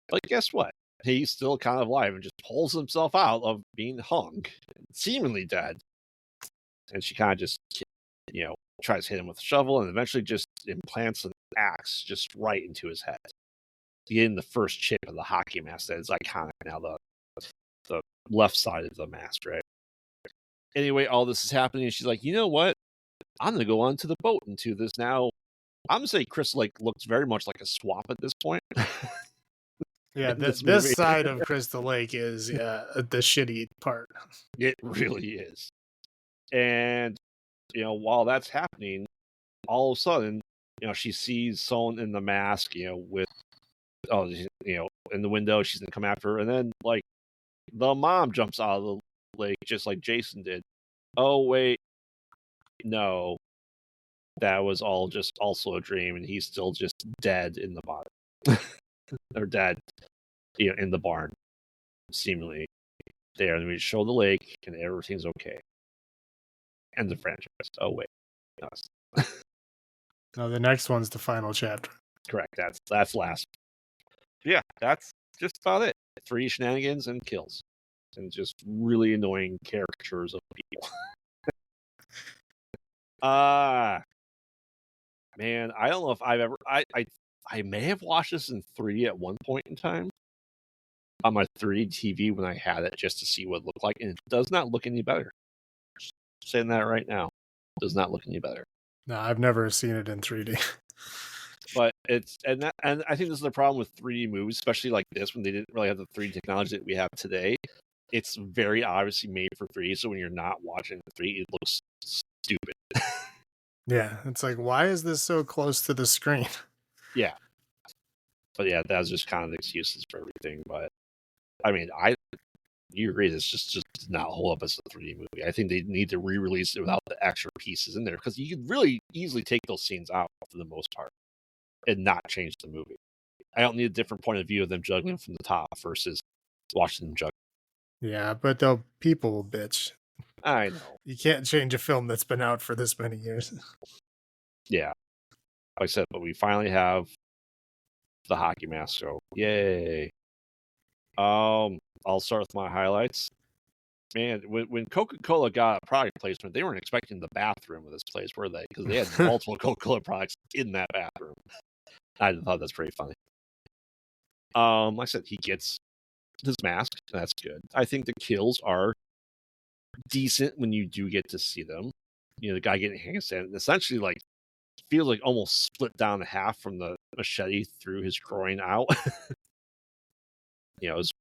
But guess what? He's still kind of alive and just pulls himself out of being hung, seemingly dead. And she kind of just, tries to hit him with a shovel, and eventually just implants an axe just right into his head, getting the first chip of the hockey mask that is iconic now, the left side of the mask, right? Anyway, all this is happening, and she's like, you know what? I'm going to go onto the boat into this now. I'm going to say Chris looks very much like a swap at this point. Yeah, in this movie. this side of Crystal Lake is the shitty part. It really is. And, while that's happening, all of a sudden, she sees someone in the mask, with, in the window. She's going to come after her. And then, the mom jumps out of the lake just like Jason did. Oh, wait. No. That was all just also a dream, and he's still just dead in the bottom. Or dead, in the barn, seemingly. There, and we show the lake, and everything's okay. End the franchise. Oh, wait. No, No, the next one's the final chapter. correct. That's last. Yeah, that's just about it. 3 shenanigans and kills. And just really annoying caricatures of people. Man, I don't know if I've ever I may have watched this in 3D at one point in time on my 3D TV when I had it, just to see what it looked like, and it does not look any better. Just saying that right now. Does not look any better. No, I've never seen it in 3D. But and I think this is the problem with 3D movies, especially like this, when they didn't really have the 3D technology that we have today. It's very obviously made for 3D, so when you're not watching the 3D, it looks stupid. Yeah, it's like, why is this so close to the screen? Yeah. But yeah, that was just kind of the excuses for everything. But I mean, you agree this just does not hold up as a 3D movie. I think they need to re-release it without the extra pieces in there, because you could really easily take those scenes out for the most part and not change the movie. I don't need a different point of view of them juggling from the top versus watching them juggle. Yeah, but the people will bitch. I know. You can't change a film that's been out for this many years. Yeah. Like I said, but we finally have the hockey mask show. Yay. I'll start with my highlights. Man, when Coca-Cola got a product placement, they weren't expecting the bathroom of this place, were they? Because they had multiple Coca-Cola products in that bathroom. I thought that's pretty funny. Like I said, he gets his mask. That's good. I think the kills are decent when you do get to see them. The guy getting handstand, essentially feels like almost split down in half from the machete through his groin out. It was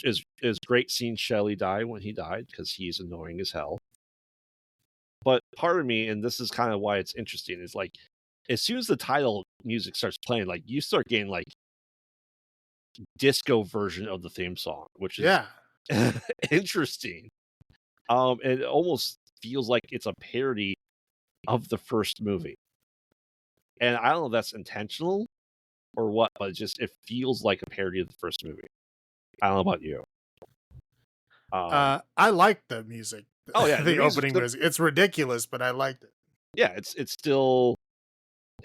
great seeing Shelley die when he died, because he's annoying as hell. But part of me, and this is kind of why it's interesting, is as soon as the title music starts playing, you start getting disco version of the theme song, which is interesting. It almost feels like it's a parody of the first movie. And I don't know if that's intentional or what, but it feels like a parody of the first movie. I don't know about you. I liked the music. Oh yeah, the opening music. It's ridiculous, but I liked it. Yeah, it's still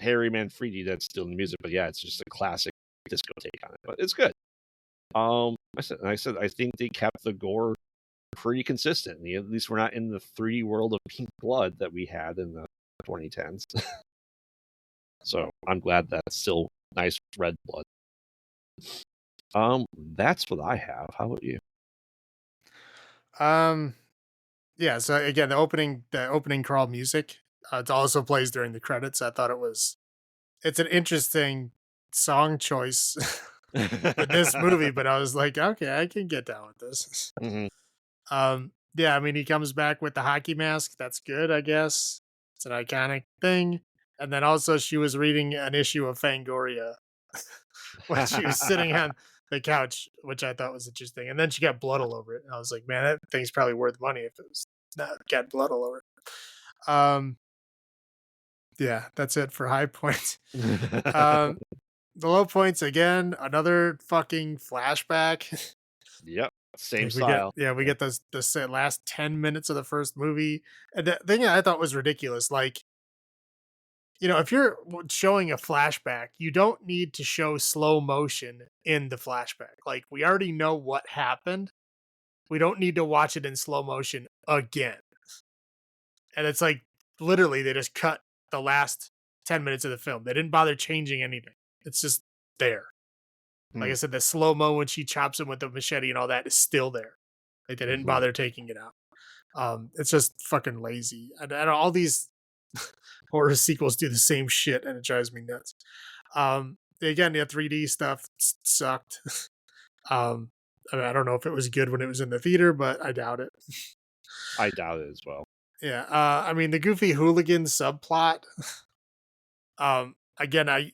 Harry Manfredi that's still in the music, but yeah, it's just a classic disco take on it. But it's good. I said I think they kept the gore pretty consistent. At least we're not in the 3D world of pink blood that we had in the 2010s. So I'm glad that's still nice red blood. That's what I have. How about you? Yeah, so again, the opening crawl music, it also plays during the credits. I thought it's an interesting song choice for this movie, but I was like, okay, I can get down with this. Mm-hmm. Yeah, I mean, he comes back with the hockey mask. That's good, I guess. It's an iconic thing. And then also she was reading an issue of Fangoria when she was sitting on the couch, which I thought was interesting. And then she got blood all over it. And I was like, man, that thing's probably worth money if it was not got blood all over it. Yeah, that's it for high points. Um, the low points again, another fucking flashback. Yep. Same Like we get style. yeah, we Yeah. get this last 10 minutes of the first movie. And the thing I thought was ridiculous, like, if you're showing a flashback, you don't need to show slow motion in the flashback. Like we already know what happened. We don't need to watch it in slow motion again. And it's like literally they just cut the last 10 minutes of the film. They didn't bother changing anything. It's just there. Like I Hmm. said, the slow mo when she chops him with the machete and all that is still there. Like they didn't Mhm. bother taking it out. It's just fucking lazy. And all these horror sequels do the same shit, and it drives me nuts. Again, the 3D stuff sucked. I don't know if it was good when it was in the theater, but I doubt it. I doubt it as well. Yeah. I mean, the goofy hooligan subplot. Again, I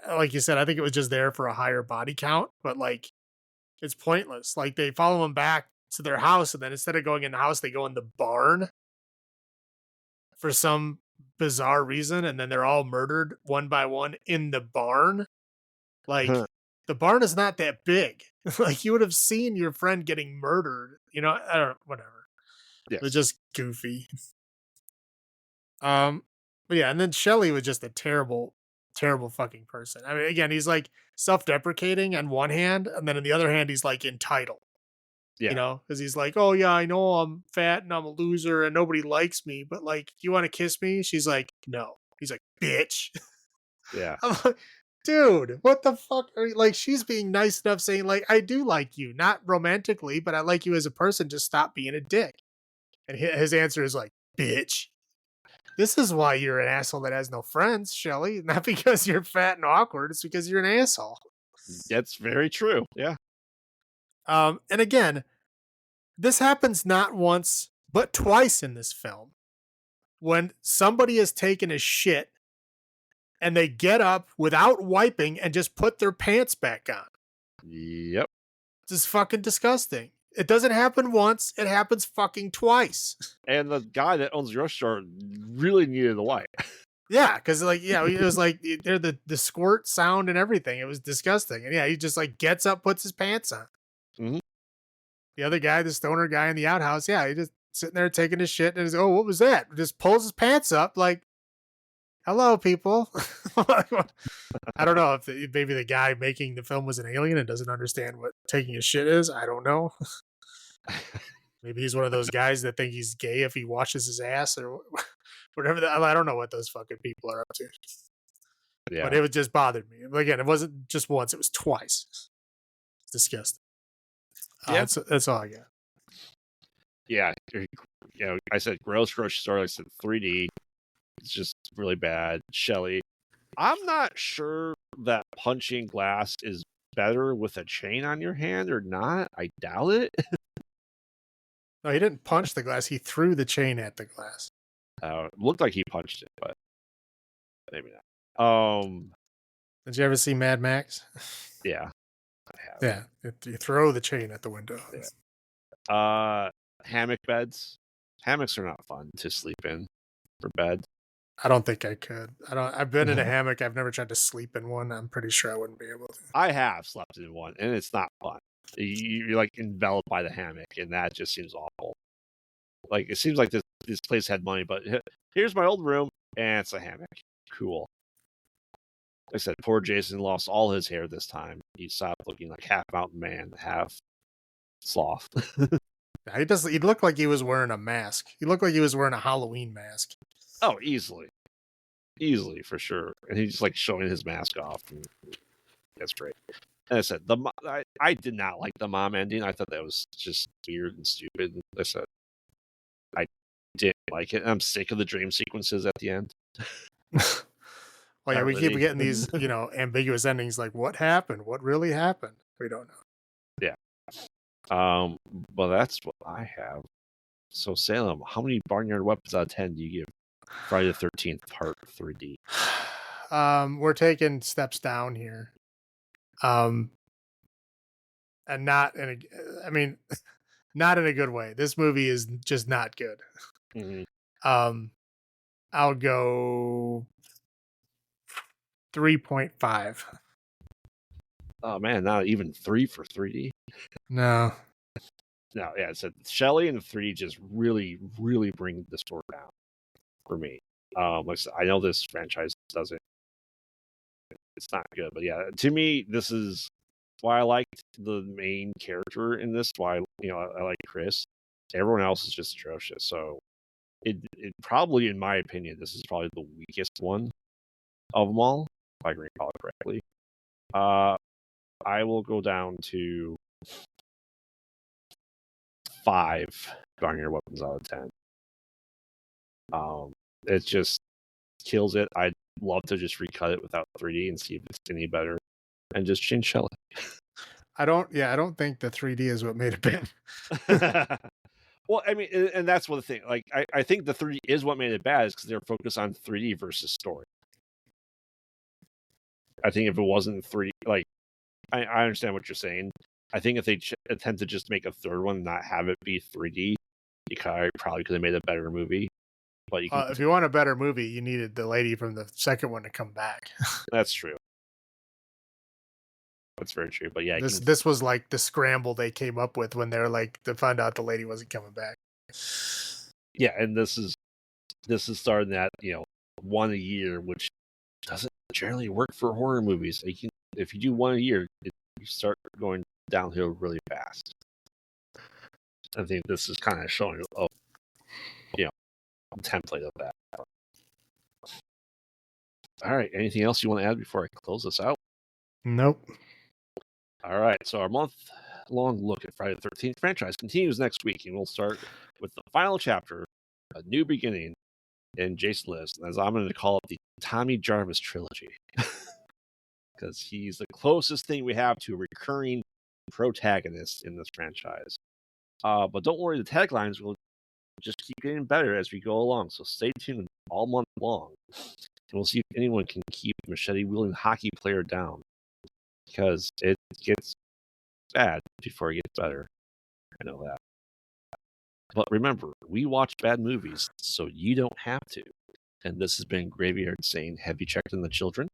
like you said, I think it was just there for a higher body count, but like it's pointless. Like they follow him back to their house, and then instead of going in the house, they go in the barn for some bizarre reason, and then they're all murdered one by one in the barn. Like the barn is not that big. Like you would have seen your friend getting murdered. I don't whatever. It was Yes. just goofy. Um, but yeah, and then Shelley was just a terrible, terrible fucking person. I mean, again, he's like self-deprecating on one hand, and then on the other hand, he's like entitled. Yeah. Because he's like, "Oh yeah, I know I'm fat and I'm a loser and nobody likes me, but like, do you want to kiss me?" She's like, "No." He's like, "Bitch." Yeah. I'm like, dude, what the fuck? Like, she's being nice enough, saying like, "I do like you, not romantically, but I like you as a person. Just stop being a dick." And his answer is like, "Bitch." This is why you're an asshole that has no friends, Shelly. Not because you're fat and awkward. It's because you're an asshole. That's very true. Yeah. And again, this happens not once, but twice in this film. When somebody has taken a shit and they get up without wiping and just put their pants back on. Yep. This is fucking disgusting. It doesn't happen once, it happens fucking twice. And the guy that owns the grocery store really needed a light. Yeah, because like, yeah, it was like they're the squirt sound and everything. It was disgusting. And yeah, he just like gets up, puts his pants on. Mhm. The other guy, the stoner guy in the outhouse, yeah, he just sitting there taking his shit and he's, oh, what was that? Just pulls his pants up, like, hello, people. I don't know if maybe the guy making the film was an alien and doesn't understand what taking a shit is. I don't know. Maybe he's one of those guys that think he's gay if he washes his ass or whatever. I don't know what those fucking people are up to. But Yeah. it was just bothered me. Again, it wasn't just once; it was twice. It's disgusting. Yeah. That's all I got. Yeah. I said gross grocery store. I said 3D. It's just really bad. Shelly. I'm not sure that punching glass is better with a chain on your hand or not. I doubt it. No, he didn't punch the glass. He threw the chain at the glass. It looked like he punched it, but maybe not. Did you ever see Mad Max? Yeah, I have. Yeah, you throw the chain at the window. Yeah. Hammock beds. Hammocks are not fun to sleep in for bed. I don't think I could. I don't. I've been in a hammock. I've never tried to sleep in one. I'm pretty sure I wouldn't be able to. I have slept in one, and it's not fun. You're like enveloped by the hammock, and that just seems awful. Like it seems like this place had money, but here's my old room, and it's a hammock. Cool. Like I said, poor Jason lost all his hair this time. He stopped looking like half mountain man, half sloth. He looked like he was wearing a mask. He looked like he was wearing a Halloween mask. Oh, easily for sure. And he's like showing his mask off. And that's great. And I said, I did not like the mom ending. I thought that was just weird and stupid. And I said, I didn't like it. I'm sick of the dream sequences at the end. Well, yeah, Not we keep really. getting these, ambiguous endings. Like, what happened? What really happened? We don't know. Yeah. But that's what I have. So Salem, how many Barnyard Weapons out of 10 do you give Friday the 13th Part 3D? We're taking steps down here. And not in a, I mean, not in a good way. This movie is just not good. Mm-hmm. Um, I'll go 3.5. Oh man, not even 3 for 3D. No. No, yeah, so Shelley and 3 just really, really bring the story down for me. Like I said, I know this franchise doesn't. It's not good, but yeah, to me, this is why I liked the main character in this. Why I like Chris. Everyone else is just atrocious. So it probably, in my opinion, this is probably the weakest one of them all, if I recall it correctly. I will go down to 5 Garnier weapons out of 10. It just kills it. I'd love to just recut it without 3D and see if it's any better, and just change Shelley. I don't think the 3D is what made it bad. Well, I mean, and that's one thing. Like, I think the 3D is what made it bad, is because they're focused on 3D versus story. I think if it wasn't 3D, like, I understand what you're saying. I think if they attempt to just make a third one and not have it be 3D, you probably could have made a better movie. But If you want a better movie, you needed the lady from the second one to come back. That's true. That's very true. But yeah, this was like the scramble they came up with when they're like they found out the lady wasn't coming back. Yeah, and this is starting at one a year, which doesn't generally work for horror movies. If you do one a year, you start going downhill really fast. I think this is kind of showing a template of that. All right. Anything else you want to add before I close this out? Nope. All right. So our month-long look at Friday the 13th franchise continues next week, and we'll start with the final chapter, A New Beginning, in Jason Lives, as I'm going to call it the Tommy Jarvis trilogy, because he's the closest thing we have to a recurring protagonist in this franchise. But don't worry, the taglines will just keep getting better as we go along, so stay tuned all month long, and we'll see if anyone can keep machete-wielding hockey player down, because it gets bad before it gets better. I know that. But remember, we watch bad movies, so you don't have to. And this has been Graveyard saying, have you checked on the children?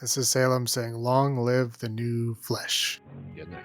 This is Salem saying, long live the new flesh. Good night.